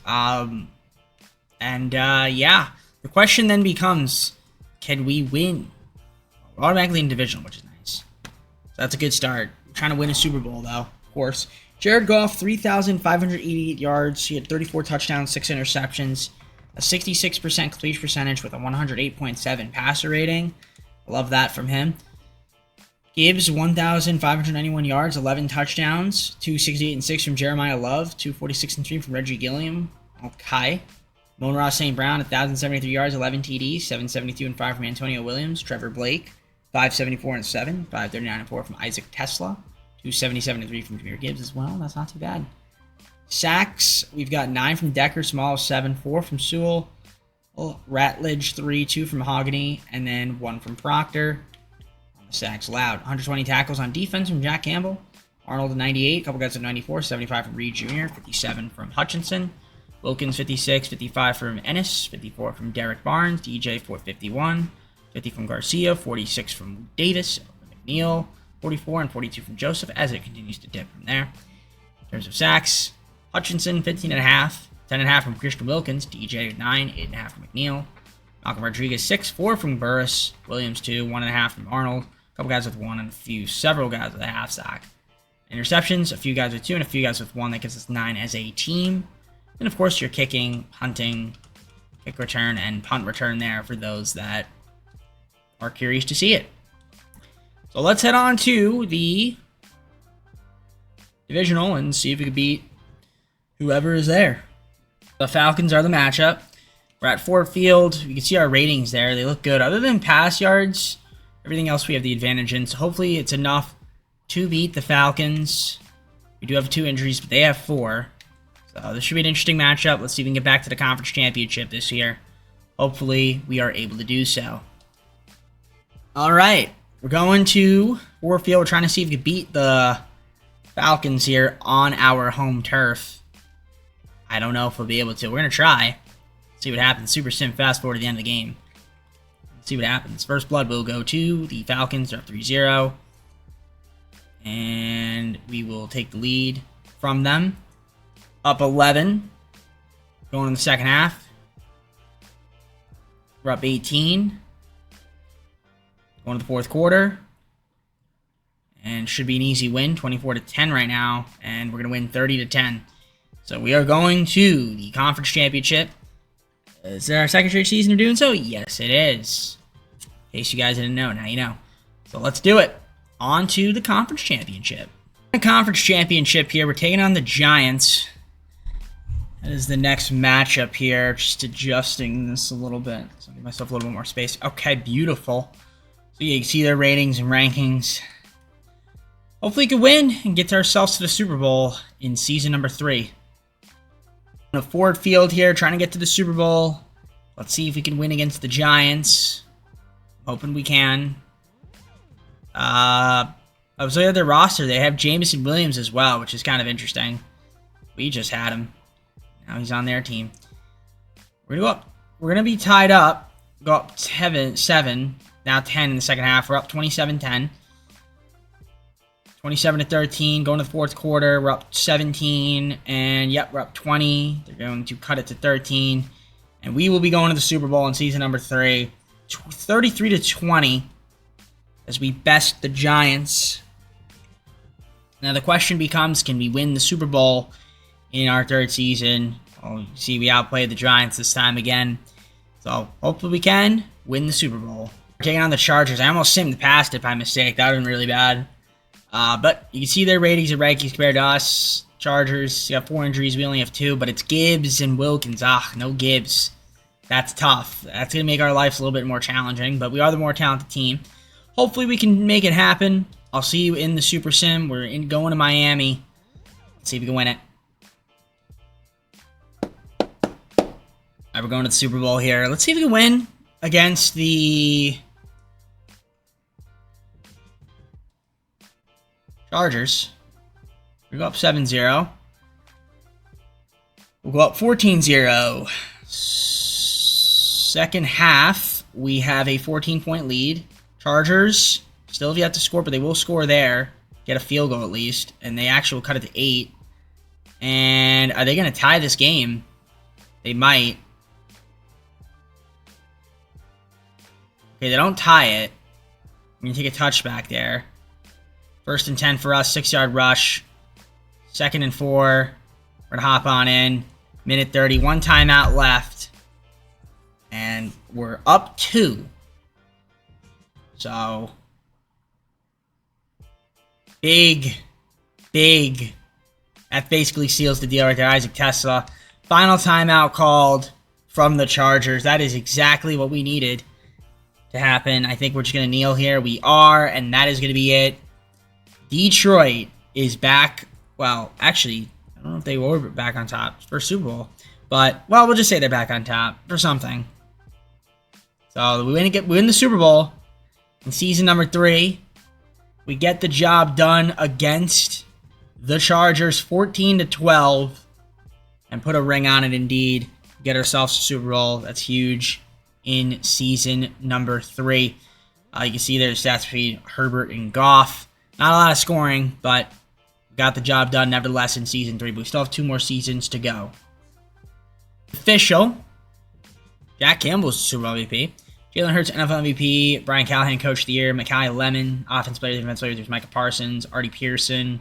Yeah. The question then becomes, can we win? We're automatically in divisional, which is nice. So that's a good start. We're trying to win a Super Bowl, though, of course. Jared Goff, 3,588 yards. He had 34 touchdowns, 6 interceptions, a 66% completion percentage with a 108.7 passer rating. I love that from him. Gibbs, 1,591 yards, 11 touchdowns, 268 and 6 from Jeremiah Love, 246 and 3 from Reggie Gilliam. Okay. Amon-Ra St. Brown, 1,073 yards, 11 TDs, 772 and 5 from Antonio Williams. Trevor Blake, 574 and 7, 539 and 4 from Isaac Tesla. 277 and 3 from Jahmyr Gibbs as well. That's not too bad. Sacks, we've got 9 from Decker, Small 7, 4 from Sewell. Ratledge, 3, 2 from Mahogany, and then 1 from Proctor. Sacks loud. 120 tackles on defense from Jack Campbell. Arnold, 98. A couple guys at 94. 75 from Reed Jr. 57 from Hutchinson. Wilkins, 56. 55 from Ennis. 54 from Derek Barnes. DJ, 451. 50 from Garcia. 46 from Davis. McNeil, 44 and 42 from Joseph, as it continues to dip from there. In terms of sacks, Hutchinson, 15.5. 10.5 from Christian Wilkins. DJ, 9. 8.5 from McNeil. Malcolm Rodriguez, 6. 4 from Burris. Williams, 2. 1.5 from Arnold. A couple guys with 1 and several guys with a half sack. Interceptions, a few guys with 2 and a few guys with 1. That gives us 9 as a team. And of course, your kicking, punting, kick return, and punt return there for those that are curious to see it. So let's head on to the divisional and see if we can beat whoever is there. The Falcons are the matchup. We're at Ford Field. You can see our ratings there. They look good. Other than pass yards, everything else we have the advantage in. So hopefully it's enough to beat the Falcons. We do have 2 injuries, but they have 4. So this should be an interesting matchup. Let's see if we can get back to the conference championship this year. Hopefully we are able to do so. All right. We're going to Ford Field. We're trying to see if we can beat the Falcons here on our home turf. I don't know if we'll be able to. We're going to try. See what happens. Super Sim fast forward to the end of the game. See what happens. First blood will go to the Falcons. They're up 3-0. And we will take the lead from them. Up 11. Going in the second half. We're up 18. Going to the fourth quarter. And should be an easy win. 24-10 right now. And we're going to win 30-10. So we are going to the conference championship. Is it our second straight season of doing so? Yes, it is. In case you guys didn't know, now you know. So let's do it. On to the conference championship. The conference championship here, we're taking on the Giants. That is the next matchup here. Just adjusting this a little bit. So I'll give myself a little bit more space. Okay, beautiful. So yeah, you can see their ratings and rankings. Hopefully we can win and get ourselves to the Super Bowl in season number 3. On a Ford Field here, trying to get to the Super Bowl. Let's see if we can win against the Giants. Hoping we can. I was looking at their roster. They have Jameson Williams as well, which is kind of interesting. We just had him. Now he's on their team. We're gonna go up. We're gonna be tied up. Go up 7, now 10 in the second half. We're up 27-10. 27-13, going to the fourth quarter, we're up 17, and yep, we're up 20. They're going to cut it to 13, and we will be going to the Super Bowl in season number 3, 33-20, as we best the Giants. Now the question becomes, can we win the Super Bowl in our 3rd season? Oh, you see, we outplayed the Giants this time again, so hopefully we can win the Super Bowl. We're taking on the Chargers. I almost simmed past it by mistake. That would have been really bad. But you can see their ratings and rankings compared to us. Chargers, you got 4 injuries. We only have 2, but it's Gibbs and Wilkins. No Gibbs. That's tough. That's going to make our lives a little bit more challenging, but we are the more talented team. Hopefully we can make it happen. I'll see you in the Super Sim. We're going to Miami. Let's see if we can win it. All right, we're going to the Super Bowl here. Let's see if we can win against the Chargers. We go up 7-0. We'll go up 14-0. Second half, we have a 14-point lead. Chargers still have yet to score, but they will score there. Get a field goal at least. And they actually will cut it to 8. And are they going to tie this game? They might. Okay, they don't tie it. We're going to take a touchback there. 1st and 10 for us. 6-yard rush. 2nd and 4. We're going to hop on in. Minute 30. 1 timeout left. And we're up 2. So, big. That basically seals the deal right there. Isaac Tesla. Final timeout called from the Chargers. That is exactly what we needed to happen. I think we're just going to kneel here. We are, and that is going to be it. Detroit is back. Well, actually, I don't know if they were back on top for Super Bowl. But, well, we'll just say they're back on top for something. So we win the Super Bowl in season number 3. We get the job done against the Chargers 14-12 and put a ring on it indeed. Get ourselves a Super Bowl. That's huge in season number 3. You can see there's stats between Herbert and Goff. Not a lot of scoring, but got the job done nevertheless in season 3. But we still have 2 more seasons to go. Official. Jack Campbell's Super Bowl MVP. Jalen Hurts, NFL MVP. Brian Callahan, Coach of the Year. Mekhi Lemon, Offensive Player, Defensive Player. There's Micah Parsons. Artie Pearson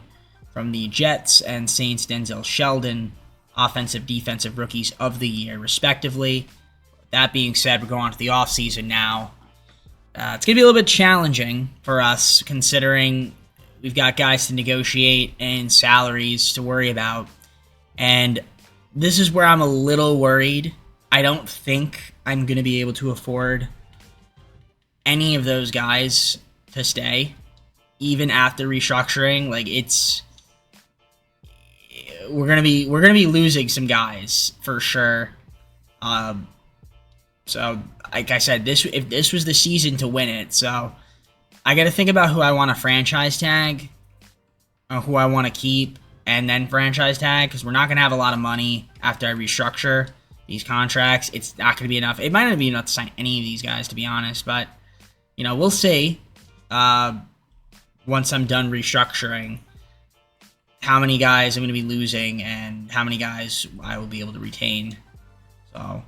from the Jets and Saints. Denzel Sheldon, Offensive, Defensive Rookies of the Year, respectively. That being said, we're going on to the offseason now. It's going to be a little bit challenging for us, considering we've got guys to negotiate and salaries to worry about. And this is where I'm a little worried. I don't think I'm going to be able to afford any of those guys to stay, even after restructuring. Like, we're gonna be losing some guys for sure. So like I said, if this was the season to win it, so I got to think about who I want to franchise tag, or who I want to keep, and then franchise tag, because we're not gonna have a lot of money after I restructure these contracts. It's not gonna be enough. It might not be enough to sign any of these guys, to be honest, but you know, we'll see. Once I'm done restructuring, how many guys I'm going to be losing and how many guys I will be able to retain. So, I'll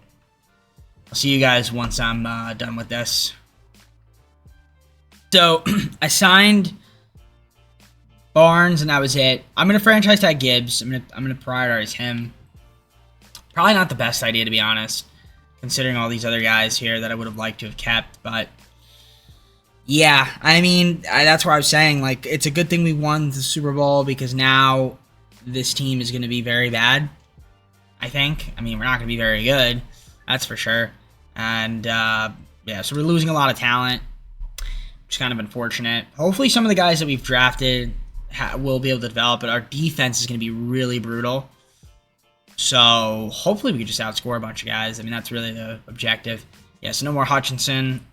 see you guys once I'm done with this. So, I signed Barnes and that was it. I'm going to franchise tag Gibbs. I'm going to prioritize him. Probably not the best idea, to be honest, considering all these other guys here that I would have liked to have kept, but yeah, I mean, that's where I was saying, like, it's a good thing we won the Super Bowl, because now this team is going to be very bad, I think. I mean, we're not going to be very good, that's for sure. And, yeah, so we're losing a lot of talent, which is kind of unfortunate. Hopefully some of the guys that we've drafted will be able to develop, but our defense is going to be really brutal. So hopefully we can just outscore a bunch of guys. I mean, that's really the objective. Yeah, so no more Hutchinson.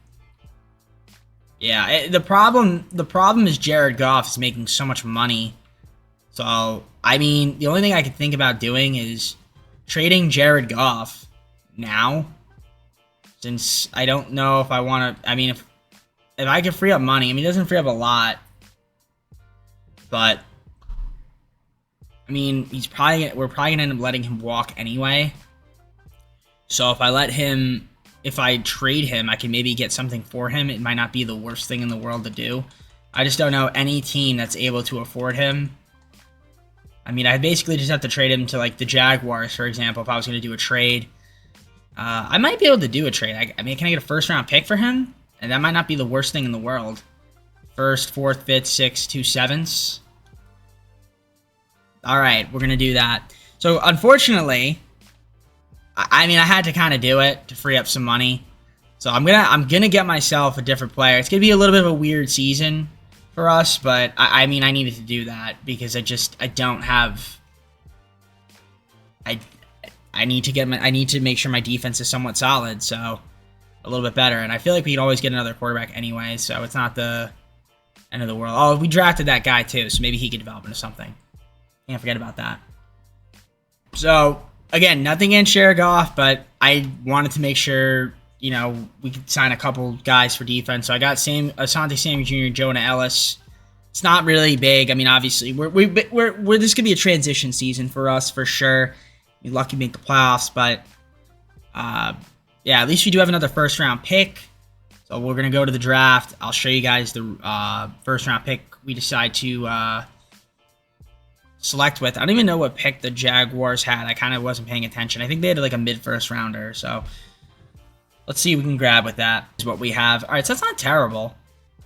Yeah, the problem is Jared Goff is making so much money. So, I mean, the only thing I could think about doing is trading Jared Goff now, since I don't know if I want to. I mean, if I can free up money, I mean, it doesn't free up a lot, but I mean, we're probably gonna end up letting him walk anyway. So if I trade him, I can maybe get something for him. It might not be the worst thing in the world to do. I just don't know any team that's able to afford him. I mean, I basically just have to trade him to, like, the Jaguars, for example, if I was going to do a trade. I might be able to do a trade. I mean, can I get a first-round pick for him? And that might not be the worst thing in the world. First, fourth, fifth, sixth, 2 sevens. All right, we're gonna do that. So unfortunately, I mean, I had to kind of do it to free up some money. So I'm gonna get myself a different player. It's gonna be a little bit of a weird season for us, but I mean, I needed to do that because I don't have. I need to make sure my defense is somewhat solid, so a little bit better. And I feel like we could always get another quarterback anyway, so it's not the end of the world. Oh, we drafted that guy too, so maybe he could develop into something. Can't forget about that. So again, nothing against Jared Goff, but I wanted to make sure, you know, we could sign a couple guys for defense. So I got Asante Samuel Jr., Jonah Ellis. It's not really big. I mean, obviously, we're this could be a transition season for us for sure. We're lucky to make the playoffs, but yeah, at least we do have another first round pick. So we're gonna go to the draft. I'll show you guys the first round pick we decide to select with. I don't even know what pick the Jaguars had. I kind of wasn't paying attention. I think they had like a mid-first rounder. So let's see if we can grab with that. Is what we have. All right, so that's not terrible.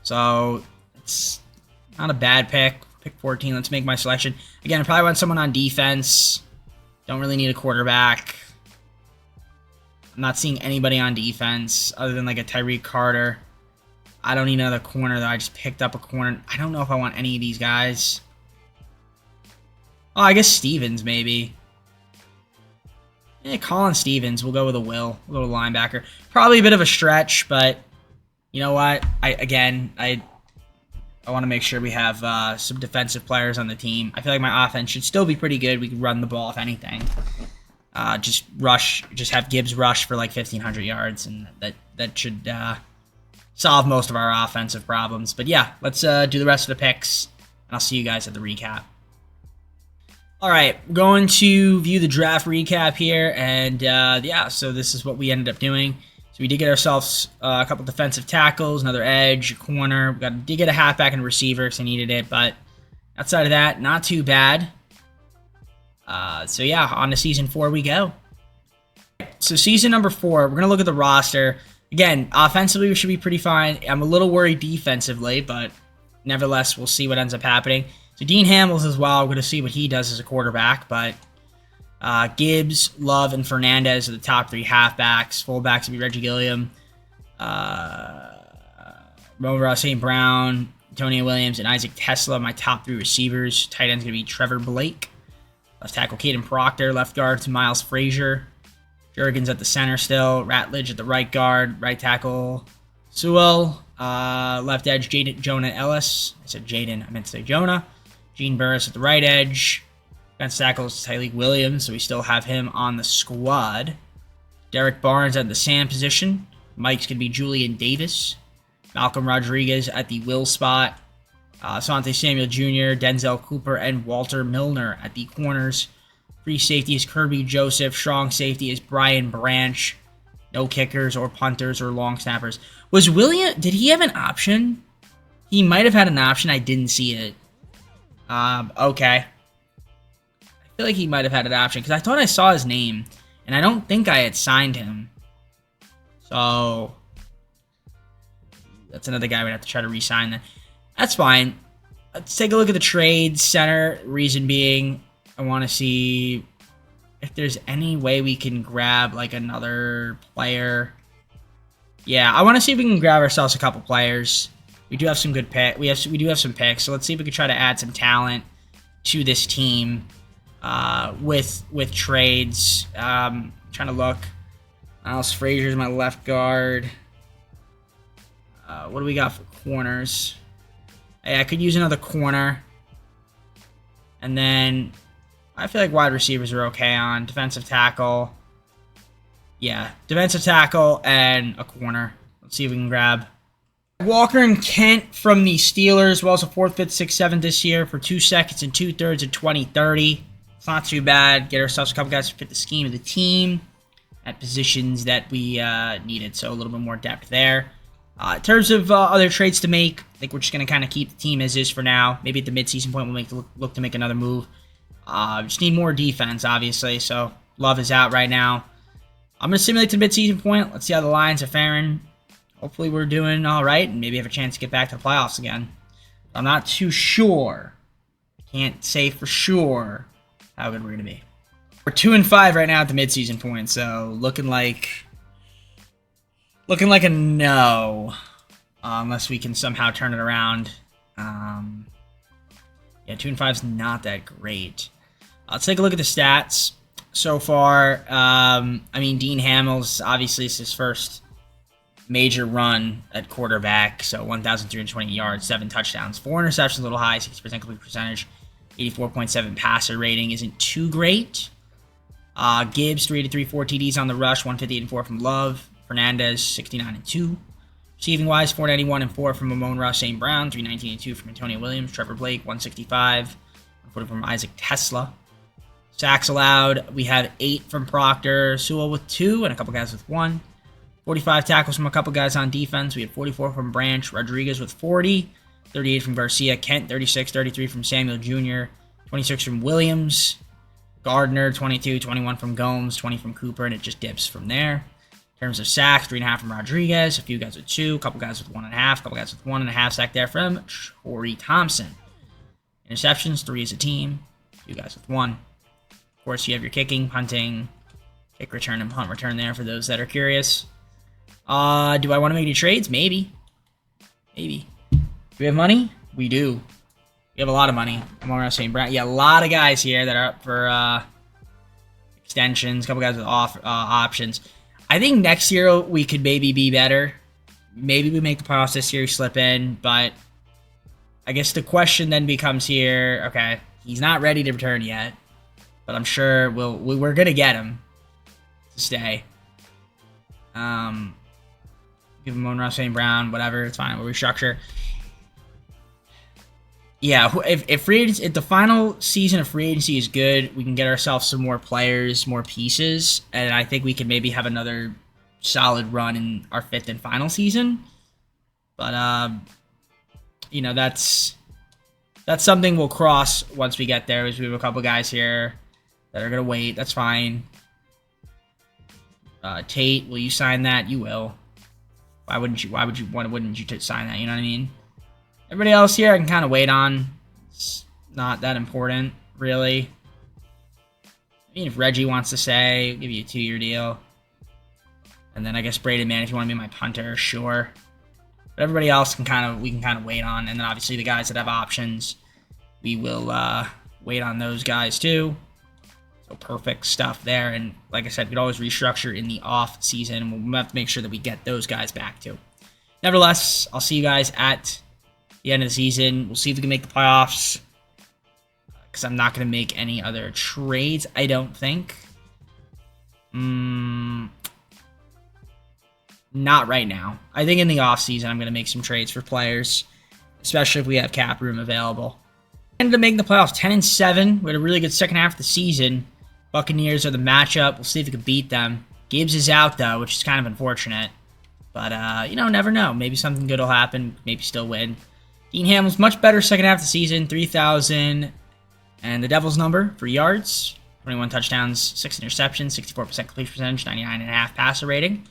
So it's not a bad pick. Pick 14. Let's make my selection. Again, I probably want someone on defense. Don't really need a quarterback. I'm not seeing anybody on defense other than like a Tyreek Carter. I don't need another corner though. I just picked up a corner. I don't know if I want any of these guys. Oh, I guess Stevens, maybe. Yeah, Colin Stevens. We'll go with a Will. We'll go with a linebacker. Probably a bit of a stretch, but you know what? I want to make sure we have some defensive players on the team. I feel like my offense should still be pretty good. We can run the ball, if anything. Just have Gibbs rush for like 1,500 yards, and that should solve most of our offensive problems. But yeah, let's do the rest of the picks, and I'll see you guys at the recap. All right, we're going to view the draft recap here, and yeah, so this is what we ended up doing. So we did get ourselves a couple defensive tackles, another edge, a corner. Did get a halfback and a receiver because I needed it, but outside of that, not too bad. So yeah, on to season 4 we go. So season number 4, we're going to look at the roster. Again, offensively, we should be pretty fine. I'm a little worried defensively, but nevertheless, we'll see what ends up happening. So Dean Hamels as well. We're going to see what he does as a quarterback, but Gibbs, Love, and Fernandez are the top 3 halfbacks. Fullbacks will be Reggie Gilliam, Romo St. Brown, Antonio Williams, and Isaac Tesla, my top 3 receivers. Tight end's going to be Trevor Blake. Left tackle, Caden Proctor. Left guard, Miles Frazier. Jurgens at the center still. Ratledge at the right guard. Right tackle, Sewell. Left edge, Jonah Ellis. I said Jaden. I meant to say Jonah. Gene Burris at the right edge. Defense tackle is Tyleik Williams, so we still have him on the squad. Derek Barnes at the Sam position. Mike's going to be Julian Davis. Malcolm Rodriguez at the Will spot. Asante Samuel Jr., Denzel Cooper, and Walter Milner at the corners. Free safety is Kirby Joseph. Strong safety is Brian Branch. No kickers or punters or long snappers. Did he have an option? He might have had an option. I didn't see it. Okay. I feel like he might have had an option because I thought I saw his name, and I don't think I had signed him. So that's another guy we'd have to try to re-sign then. That's fine. Let's take a look at the trades center. Reason being, I want to see if there's any way we can grab like another player. Yeah, I want to see if we can grab ourselves a couple players. We do have some good pick. We do have some picks, so let's see if we can try to add some talent to this team with trades. Trying to look. Miles Frazier's my left guard. What do we got for corners? Hey, I could use another corner. And then I feel like wide receivers are okay on. Defensive tackle. Yeah, defensive tackle and a corner. Let's see if we can grab Walker and Kent from the Steelers. Well, it's a 4th, 5th, 6th, 7th this year for 2 seconds and 2/3 of 2030. It's not too bad. Get ourselves a couple guys to fit the scheme of the team at positions that we needed. So a little bit more depth there. In terms of other trades to make, I think we're just going to kind of keep the team as is for now. Maybe at the midseason point, we'll look to make another move. Just need more defense, obviously. So Love is out right now. I'm going to simulate to the midseason point. Let's see how the Lions are faring. Hopefully we're doing all right and maybe have a chance to get back to the playoffs again. I'm not too sure. Can't say for sure how good we're gonna be. We're 2-5 right now at the midseason point, so looking like a no, unless we can somehow turn it around. Yeah, 2-5 is not that great. Let's take a look at the stats so far. I mean, Dean Hamels, obviously, it's his first major run at quarterback, so 1,320 yards, 7 touchdowns, 4 interceptions, a little high, 60% complete percentage, 84.7 passer rating isn't too great. Gibbs, 383, 4 TDs on the rush, 158 and 4 from Love. Fernandez, 69 and 2. Receiving wise, 491 and 4 from Amon-Ra St. Brown, 319 and 2 from Antonio Williams. Trevor Blake, 165, 140 from Isaac Tesla. Sacks allowed, we have 8 from Proctor, Sewell with 2, and a couple guys with 1. 45 tackles from a couple guys on defense. We had 44 from Branch, Rodriguez with 40, 38 from Garcia, Kent 36, 33 from Samuel Jr., 26 from Williams, Gardner 22, 21 from Gomes, 20 from Cooper, and it just dips from there. In terms of sacks, 3.5 from Rodriguez, a few guys with 2, a couple guys with 1.5, a couple guys with 1.5 sack there from Torrey Thompson. Interceptions, 3 as a team, a few guys with 1. Of course, you have your kicking, punting, kick return, and punt return there for those that are curious. Do I want to make any trades? Maybe. Maybe. Do we have money? We do. We have a lot of money. Amon-Ra St. Brown. Yeah, a lot of guys here that are up for extensions. A couple guys with options. I think next year we could maybe be better. Maybe we make the playoffs this year, slip in. But I guess the question then becomes here, okay, he's not ready to return yet. But I'm sure we're going to get him to stay. Give him Amon-Ra St. Brown, whatever, it's fine. We'll restructure. Yeah, if the final season of free agency is good, we can get ourselves some more players, more pieces, and I think we could maybe have another solid run in our 5th and final season. But you know, that's something we'll cross once we get there. Is we have a couple guys here that are gonna wait. That's fine. Tate, will you sign that? You will. Why wouldn't you sign that? You know what I mean? Everybody else here I can kind of wait on. It's not that important, really. I mean, if Reggie wants to stay, give you a 2-year deal. And then I guess Braden Mann, if you want to be my punter, sure. But everybody else we can kind of wait on. And then obviously the guys that have options, we will wait on those guys too. So perfect stuff there. And like I said, we'd always restructure in the off season. We'll have to make sure that we get those guys back too. Nevertheless, I'll see you guys at the end of the season. We'll see if we can make the playoffs. Because I'm not going to make any other trades, I don't think. Not right now. I think in the offseason I'm going to make some trades for players. Especially if we have cap room available. Ended up making the playoffs 10-7. We had a really good second half of the season. Buccaneers are the matchup. We'll see if we can beat them. Gibbs is out, though, which is kind of unfortunate. But, you know, never know. Maybe something good will happen. Maybe still win. Dean Hamels, much better second half of the season, 3,000. And the Devils' number for yards, 21 touchdowns, 6 interceptions, 64% completion percentage, 99.5 passer rating.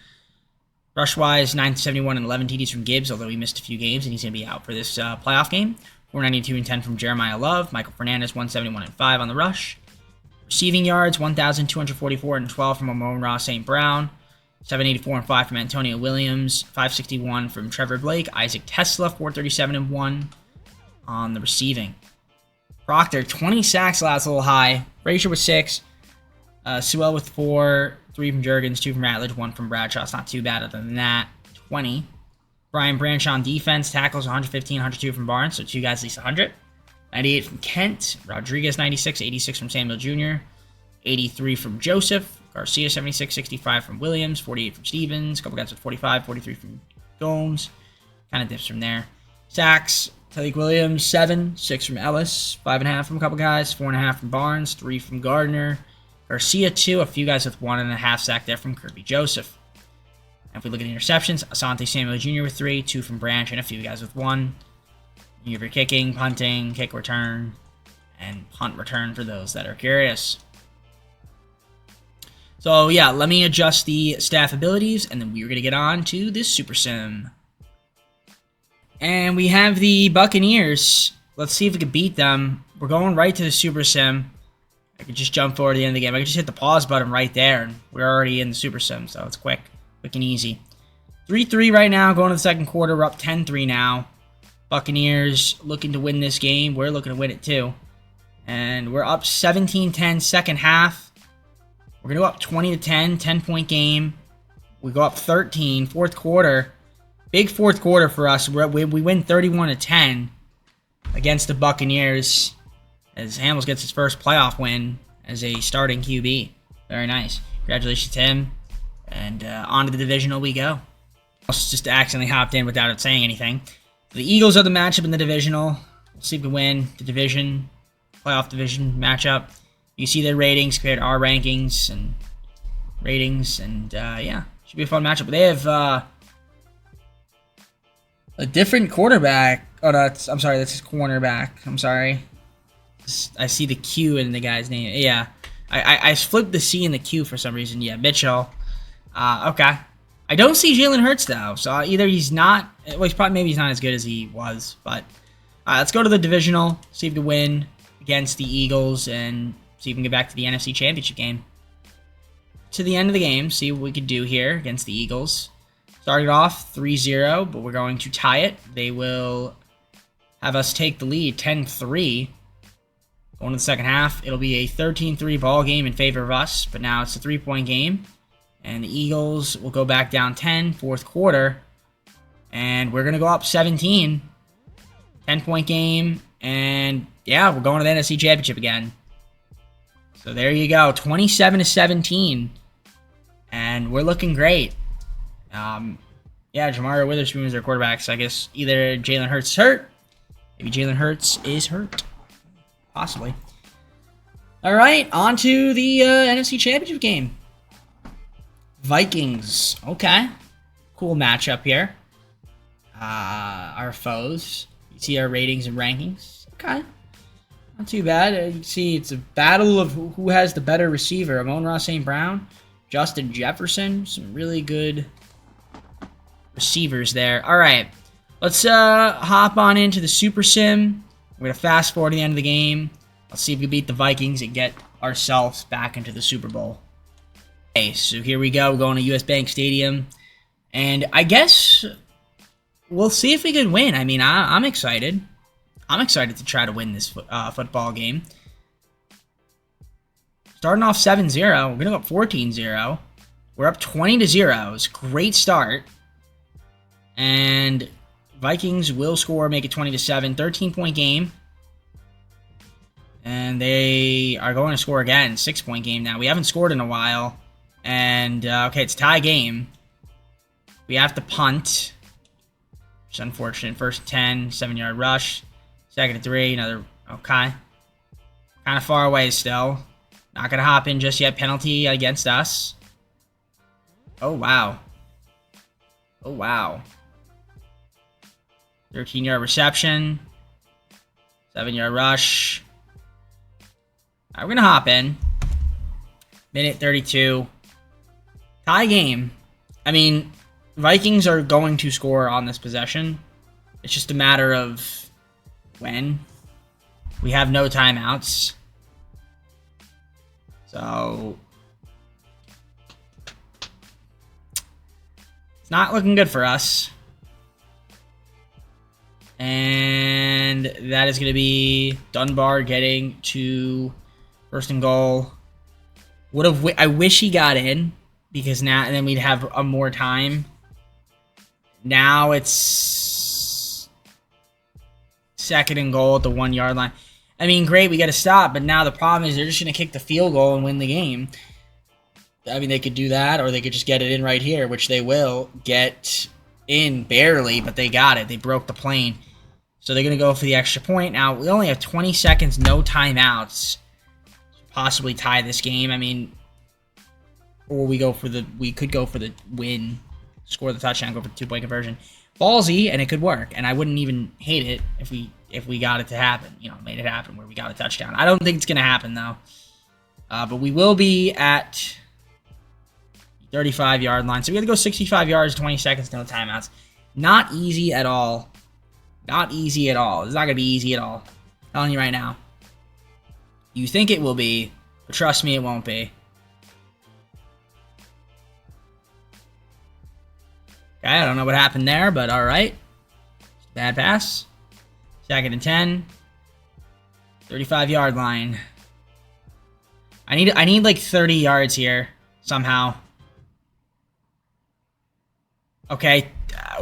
Rush-wise, 971 and 11 TDs from Gibbs, although he missed a few games, and he's going to be out for this playoff game. 492 and 10 from Jeremiah Love. Michael Fernandez, 171 and 5 on the rush. Receiving yards, 1,244 and 12 from Amon-Ra St. Brown. 784 and 5 from Antonio Williams, 561 from Trevor Blake, Isaac Tesla, 437 and 1 on the receiving. Proctor, 20 sacks allowed, a little high. Frazier with 6, Sewell with 4, 3 from Juergens, 2 from Ratledge, 1 from Bradshaw. It's not too bad other than that. 20. Brian Branch on defense, tackles 115, 102 from Barnes, so 2 guys at least 100. 98 from Kent, Rodriguez 96, 86 from Samuel Jr., 83 from Joseph, Garcia 76, 65 from Williams, 48 from Stevens, a couple guys with 45, 43 from Gomes. Kind of dips from there. Sacks, Talik Williams 7, 6 from Ellis, 5.5 from a couple guys, 4.5 from Barnes, 3 from Gardner. Garcia 2, a few guys with 1.5 sack there from Kirby Joseph. And if we look at the interceptions, Asante Samuel Jr. with 3, 2 from Branch, and a few guys with 1. You have your kicking, punting, kick return, and punt return for those that are curious. So yeah, let me adjust the staff abilities, and then we're going to get on to this Super Sim. And we have the Buccaneers. Let's see if we can beat them. We're going right to the Super Sim. I could just jump forward to the end of the game. I could just hit the pause button right there, and we're already in the Super Sim, so it's quick and easy. 3-3 right now, going to the second quarter. We're up 10-3 now. Buccaneers looking to win this game. We're looking to win it too. And we're up 17-10 second half. We're going to go up 20-10, 10-point game. We go up 13, fourth quarter. Big fourth quarter for us. We win 31-10 against the Buccaneers as Hamels gets his first playoff win as a starting QB. Very nice. Congratulations to him. And on to the divisional we go. Just accidentally hopped in without it saying anything. The Eagles are the matchup in the divisional. We'll see if we can win the division, playoff division matchup. You see their ratings compared to our rankings and ratings, and yeah, should be a fun matchup. But they have a different quarterback. Oh, no, I'm sorry, that's his cornerback. I'm sorry. I see the Q in the guy's name. Yeah, I flipped the C in the Q for some reason. Yeah, Mitchell. Okay. I don't see Jalen Hurts though, so either he's not. Well, maybe he's not as good as he was. But let's go to the divisional. See if we can win against the Eagles and see if we can get back to the NFC Championship game. To the end of the game, see what we can do here against the Eagles. Started off 3-0, but we're going to tie it. They will have us take the lead 10-3. Going to the second half, it'll be a 13-3 ball game in favor of us, but now it's a 3-point game. And the Eagles will go back down 10, fourth quarter. And we're going to go up 17. 10-point game. And yeah, we're going to the NFC Championship again. So there you go. 27-17. And we're looking great. Yeah, Jamar Witherspoon is their quarterback. So I guess either Jalen Hurts is hurt. Maybe Jalen Hurts is hurt. Possibly. All right, on to the NFC Championship game. Vikings. Okay. Cool matchup here. Our foes. You see our ratings and rankings. Okay. Not too bad. You can see it's a battle of who has the better receiver. Amon-Ra St. Brown, Justin Jefferson. Some really good receivers there. All right. Let's hop on into the Super Sim. We're going to fast forward to the end of the game. Let's see if we can beat the Vikings and get ourselves back into the Super Bowl. Okay, so here we go. We're going to US Bank Stadium. And I guess we'll see if we can win. I mean, I'm excited. I'm excited to try to win this football game. Starting off 7-0. We're going to go up 14-0. We're up 20-0. It's a great start. And Vikings will score, make it 20-7. 13-point game. And they are going to score again. 6-point game now. We haven't scored in a while. And, okay, it's a tie game. We have to punt. Which is unfortunate. First 10, 7-yard rush. Second and 3, another, okay. Kind of far away still. Not going to hop in just yet. Penalty against us. Oh, wow. Oh, wow. 13-yard reception. 7-yard rush. All right, we're going to hop in. Minute 32. Tie game. I mean, Vikings are going to score on this possession. It's just a matter of when. We have no timeouts. So it's not looking good for us. And that is going to be Dunbar getting to first and goal. I wish he got in because now and then we'd have a more time. Now it's second and goal at the 1-yard line. I mean, great, we got to stop, but now the problem is they're just going to kick the field goal and win the game. I mean, they could do that, or they could just get it in right here, which they will get in barely, but they got it. They broke the plane. So they're going to go for the extra point. Now, we only have 20 seconds, no timeouts to possibly tie this game. I mean, or we could go for the win, score the touchdown, go for the 2-point conversion. Ballsy, and it could work. And I wouldn't even hate it if we got it to happen. You know, made it happen where we got a touchdown. I don't think it's going to happen, though. But we will be at 35-yard line. So we got to go 65 yards, 20 seconds, no timeouts. Not easy at all. Not easy at all. It's not going to be easy at all. I'm telling you right now. You think it will be, but trust me, it won't be. Okay, I don't know what happened there, but alright. Bad pass. 2nd and 10. 35-yard line. I need like 30 yards here somehow. Okay,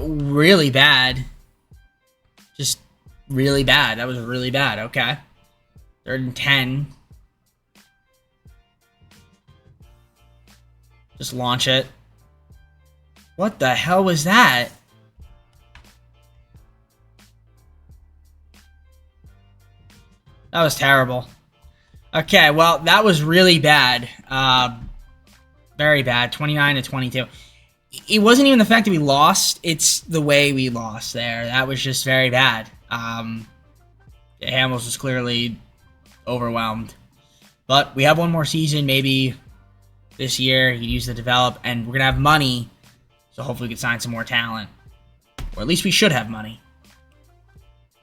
really bad. Just really bad. That was really bad. Okay. 3rd and 10. Just launch it. What the hell was that? That was terrible. Okay, well, that was really bad. Very bad. 29-22. It wasn't even the fact that we lost. It's the way we lost there. That was just very bad. Hamels was clearly overwhelmed. But we have one more season. Maybe this year he used to develop. And we're going to have money. So hopefully we can sign some more talent. Or at least we should have money.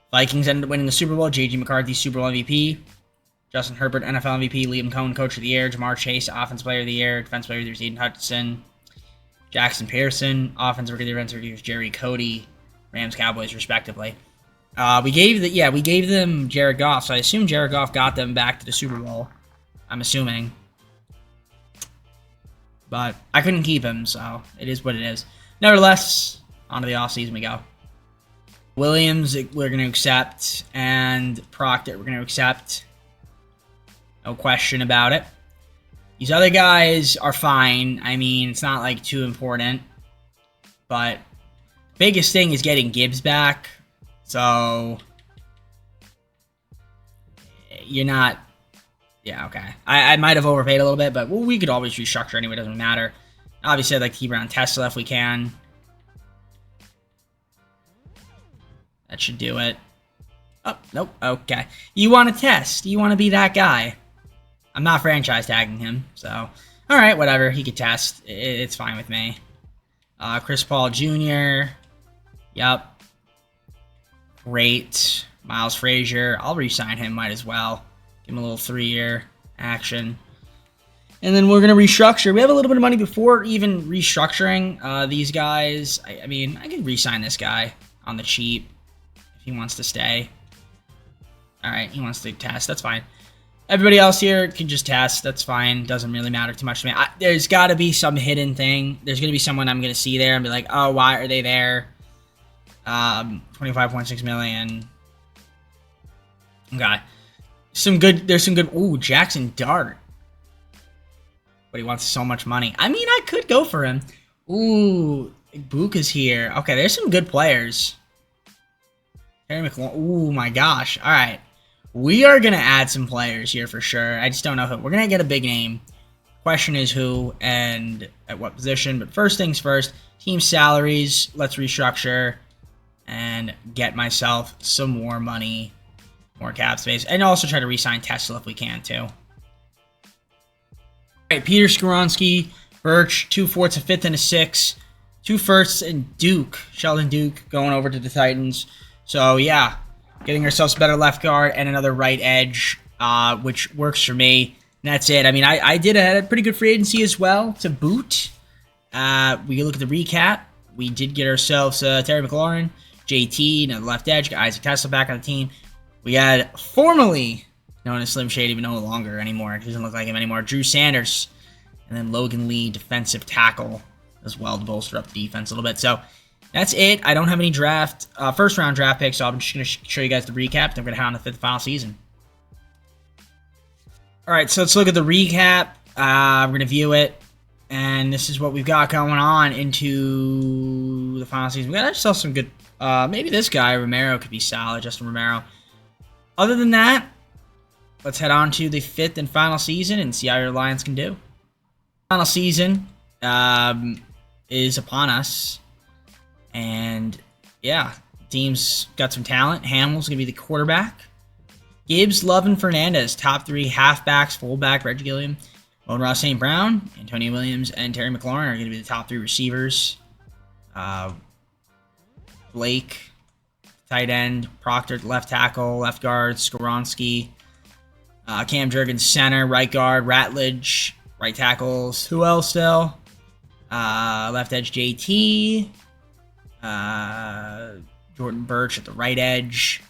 Vikings ended up winning the Super Bowl. J.J. McCarthy, Super Bowl MVP. Justin Herbert, NFL MVP. Liam Cohen, Coach of the Year. Jamar Chase, Offensive Player of the Year. Defensive Player of the Year, Aiden Hutchinson. Jackson Pearson, Offensive Rookie of the Year. Defensive Rookie of the Year, Jerry Cody. Rams, Cowboys, respectively. We gave them Jared Goff, so I assume Jared Goff got them back to the Super Bowl. I'm assuming. But I couldn't keep him, so it is what it is. Nevertheless, on to the offseason we go. Williams, we're going to accept, and Proctor, we're going to accept. No question about it. These other guys are fine. I mean, it's not, like, too important. But the biggest thing is getting Gibbs back. So, you're not... Yeah, okay. I might have overpaid a little bit, but we could always restructure anyway. It doesn't matter. Obviously, I'd like to keep around Tesla if we can. That should do it. Oh, nope. Okay. You want to test. You want to be that guy. I'm not franchise tagging him, so... Alright, whatever. He could test. It's fine with me. Chris Paul Jr. Yup. Great. Miles Frazier. I'll re-sign him. Might as well. Give him a little 3-year action. And then we're going to restructure. We have a little bit of money before even restructuring these guys. I mean, I could re-sign this guy on the cheap if he wants to stay. Alright, he wants to test. That's fine. Everybody else here can just test. That's fine. Doesn't really matter too much to me. There's got to be some hidden thing. There's going to be someone I'm going to see there and be like, oh, why are they there? 25.6 million. Okay. There's some good. Ooh, Jackson Dart. But he wants so much money. I mean, I could go for him. Ooh, Buka's here. Okay, there's some good players. Terry McLaurin. Ooh, my gosh. All right. We are going to add some players here for sure. I just don't know who. We're going to get a big name. Question is who and at what position. But first things first, team salaries. Let's restructure and get myself some more money, more cap space. And also try to re-sign Tesla if we can too. All right, Peter Skoronski, Birch, 2 fourths, a fifth, and a 6. 2 firsts, and Duke, Sheldon Duke, going over to the Titans. So, yeah. Getting ourselves a better left guard and another right edge, which works for me. And that's it. I mean, I did a pretty good free agency as well to boot. We look at the recap. We did get ourselves Terry McLaurin, JT, and the left edge, got Isaac Tesla back on the team. We had formerly known as Slim Shady, but no longer anymore. It doesn't look like him anymore. Drew Sanders, and then Logan Lee, defensive tackle, as well to bolster up the defense a little bit. So that's it. I don't have any first round draft picks, so I'm just going to show you guys the recap. Then we're going to have on the 5th final season. All right, so let's look at the recap. We're going to view it, and this is what we've got going on into the final season. We got ourselves some good. Maybe this guy Romero could be solid, Justin Romero. Other than that, let's head on to the 5th and final season and see how your Lions can do. Final season is upon us. And, yeah, team's got some talent. Hamill's going to be the quarterback. Gibbs, Love, and Fernandez, top 3 halfbacks, fullback, Reggie Gilliam, Ross St. Brown, Antonio Williams, and Terry McLaurin are going to be the top 3 receivers. Blake, tight end. Proctor, left tackle. Left guard, Skoronski. Cam Jurgens, center. Right guard, Ratledge. Right tackles. Who else still? Left edge, JT. Jordan Birch at the right edge.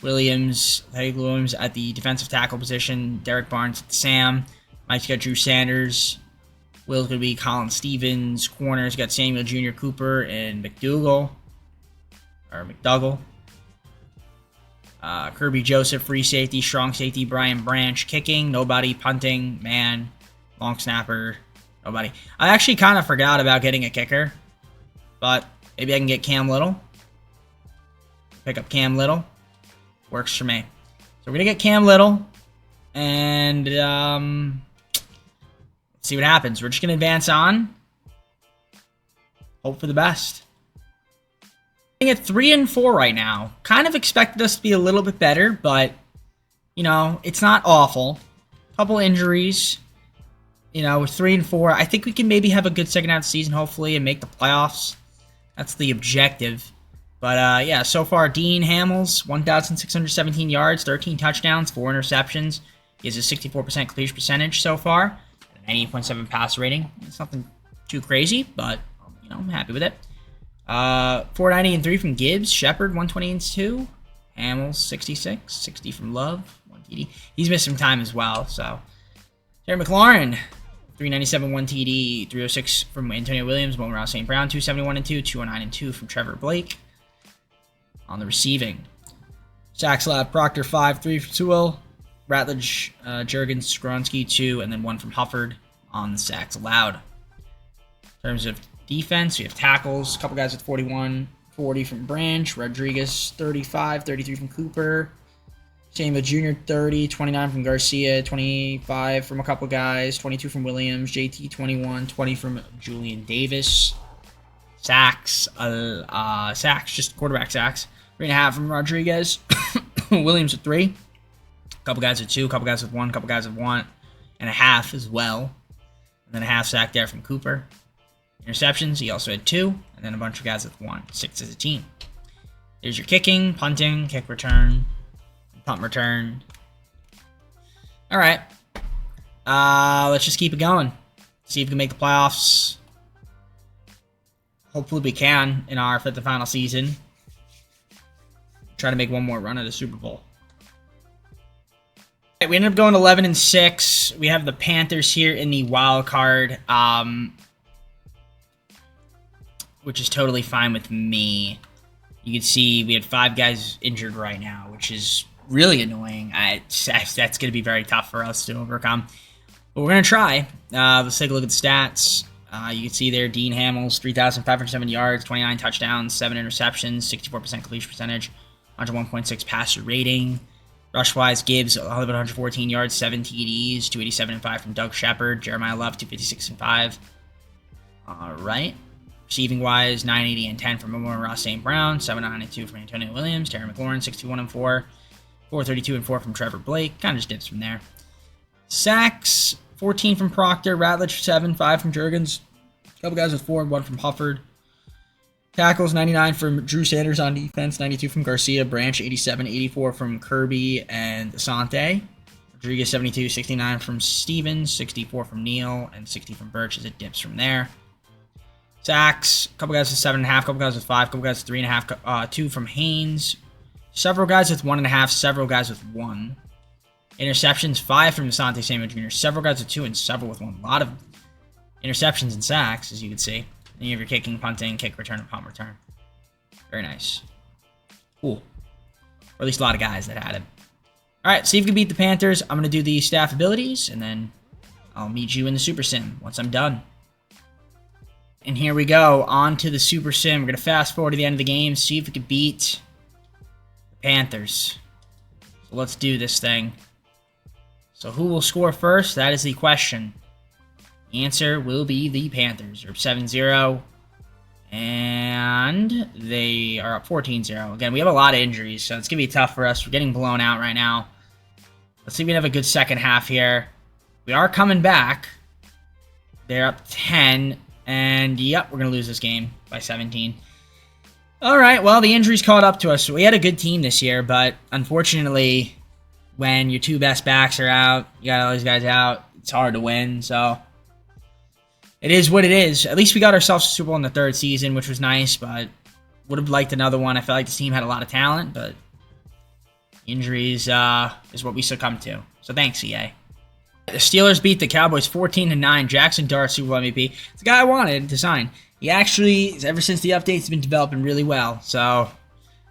Williams at the defensive tackle position. Derek Barnes at the Sam. Mike's got Drew Sanders. Will's going to be Colin Stevens. Corners got Samuel Jr. Cooper and McDougal. Kirby Joseph, free safety. Strong safety, Brian Branch. Kicking, nobody. Punting, man. Long snapper, nobody. I actually kind of forgot about getting a kicker. But maybe I can get Cam Little. Pick up Cam Little. Works for me. So we're going to get Cam Little. And let's see what happens. We're just going to advance on. Hope for the best. At 3-4 right now. Kind of expected us to be a little bit better, but, you know, it's not awful. Couple injuries. You know, we're 3-4. I think we can maybe have a good second half of the season, hopefully, and make the playoffs. That's the objective. But, yeah, so far, Dean Hamels, 1,617 yards, 13 touchdowns, 4 interceptions. He has a 64% completion percentage so far, an 98.7 pass rating. It's nothing too crazy, but, you know, I'm happy with it. 490 and 3 from Gibbs. Shepard, 120 and 2. Hamels, 66. 60 from Love, 1 TD. He's missed some time as well, so. Terry McLaurin, 397, 1 TD. 306 from Antonio Williams. Amon-Ra St. Brown, 271 and 2. 209 and 2 from Trevor Blake. On the receiving. Sacks allowed, Proctor, 5. 3 from Sewell. Ratledge, Jurgens, Skoronski, 2. And then 1 from Hufford on the sacks allowed. In terms of defense, we have tackles. A couple guys with 41, 40 from Branch. Rodriguez, 35, 33 from Cooper. Samuel Jr., 30, 29 from Garcia. 25 from a couple guys. 22 from Williams. JT, 21, 20 from Julian Davis. Sacks, just quarterback sacks. 3.5 from Rodriguez. Williams with 3. A couple guys with 2, a couple guys with 1, a couple guys with 1.5 as well. And then a half sack there from Cooper. Interceptions, he also had 2, and then a bunch of guys with 1. 6 as a team. There's your kicking, punting, kick return, punt return. All right. Let's just keep it going. See if we can make the playoffs. Hopefully we can in our 5th and final season. Try to make one more run at the Super Bowl. We ended up going 11-6. We have the Panthers here in the wild card, which is totally fine with me. You can see we had 5 guys injured right now, which is really annoying. That's going to be very tough for us to overcome. But we're going to try. Let's take a look at the stats. You can see there, Dean Hamels, 3,507 yards, 29 touchdowns, 7 interceptions, 64% completion percentage, 101.6 passer rating. Rush-wise, Gibbs, 1,114 yards, 7 TDs, 287 and 5 from Doug Shepard. Jeremiah Love, 256 and 5. All right. Receiving-wise, 980 and 10 from Amon-Ra St. Brown, 709 and 2 from Antonio Williams. Terry McLaurin, 61 and 4. 432 and 4 from Trevor Blake. Kind of just dips from there. Sacks, 14 from Proctor. Ratledge, 7, 5 from Jurgens. A couple guys with 4 and 1 from Hufford. Tackles, 99 from Drew Sanders on defense. 92 from Garcia. Branch, 87, 84 from Kirby and Asante. Rodriguez, 72, 69 from Stevens. 64 from Neal. And 60 from Birch as it dips from there. Sacks, a couple guys with 7.5, a couple guys with 5, a couple guys with 3.5, 2 from Haynes. Several guys with 1.5, several guys with 1. Interceptions, 5 from Asante Samuel Jr., several guys with 2, and several with 1. A lot of interceptions and sacks, as you can see. Then you have your kicking, punting, kick return, and punt return. Very nice. Cool. Or at least a lot of guys that had it. Alright, see if we can beat the Panthers. I'm going to do the staff abilities, and then I'll meet you in the Super Sim once I'm done. And here we go, on to the Super Sim. We're going to fast forward to the end of the game, see if we can beat the Panthers. So let's do this thing. So who will score first? That is the question. The answer will be the Panthers. They're up 7-0. And they are up 14-0. Again, we have a lot of injuries, so it's going to be tough for us. We're getting blown out right now. Let's see if we can have a good second half here. We are coming back. They're up 10. And, yep, we're going to lose this game by 17. All right, well, the injuries caught up to us. We had a good team this year, but unfortunately, when your two best backs are out, you got all these guys out, it's hard to win. So it is what it is. At least we got ourselves a Super Bowl in the third season, which was nice, but would have liked another one. I felt like the team had a lot of talent, but injuries is what we succumbed to. So thanks, EA. The Steelers beat the Cowboys 14-9. Jackson Dart, Super Bowl MVP. It's the guy I wanted to sign. He actually, ever since the updates, has been developing really well. So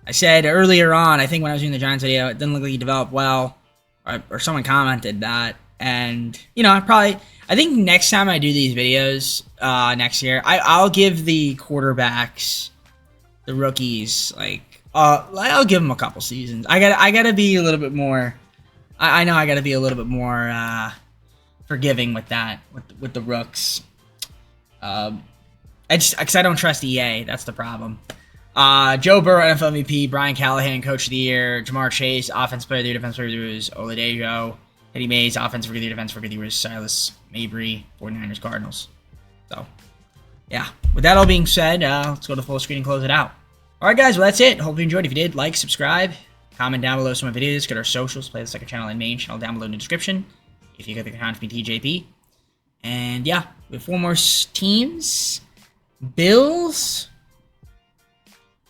I said earlier on, I think when I was doing the Giants video, it didn't look like he developed well, or someone commented that. And, you know, I think next time I do these videos next year, I'll give the quarterbacks, the rookies, like, I'll give them a couple seasons. I gotta be a little bit more. I know I gotta be a little bit more forgiving with that, with the rooks. Because I don't trust EA. That's the problem. Joe Burrow, NFL MVP. Brian Callahan, Coach of the Year. Jamar Chase, Offensive Player of the Year. Defensive Player of the Year was Oladejo. Eddie Mays, Offensive Rookie of the Year. Defensive Rookie of the Year was Silas Mabry. 49ers, Cardinals. So, yeah. With that all being said, let's go to full screen and close it out. All right, guys. Well, that's it. Hope you enjoyed. If you did, like, subscribe, comment down below some of my videos. Get our socials. Play the second channel and main channel down below in the description. If you get the account, me TJP. And yeah, we have 4 more teams. Bills,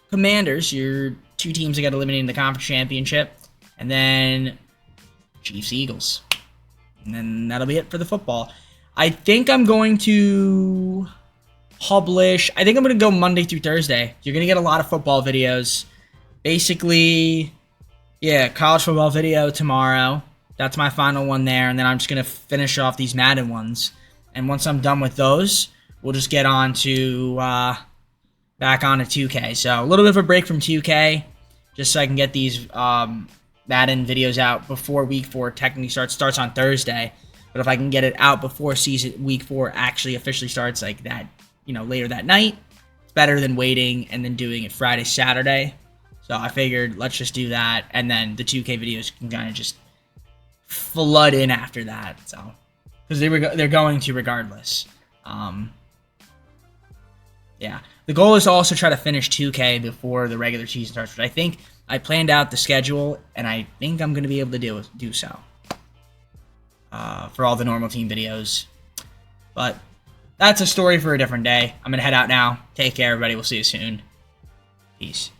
Commanders, your 2 teams that got eliminated in the conference championship, and then Chiefs, Eagles, and then that'll be it for the football. I think I'm going to publish. I think I'm going to go Monday through Thursday. You're going to get a lot of football videos. Basically, yeah, college football video tomorrow. That's my final one there, and then I'm just going to finish off these Madden ones. And once I'm done with those, we'll just get on to back on to 2K. So a little bit of a break from 2K, just so I can get these Madden videos out before Week 4 technically starts on Thursday. But if I can get it out before Week 4 actually officially starts, like that, you know, later that night, it's better than waiting and then doing it Friday, Saturday. So I figured let's just do that, and then the 2K videos can kind of just flood in after that. So because they're going to regardless. Yeah, the goal is to also try to finish 2K before the regular season starts, which I think I planned out the schedule, and I think I'm going to be able to do so for all the normal team videos. But that's a story for a different day. I'm going to head out now. Take care, everybody. We'll see you soon. Peace.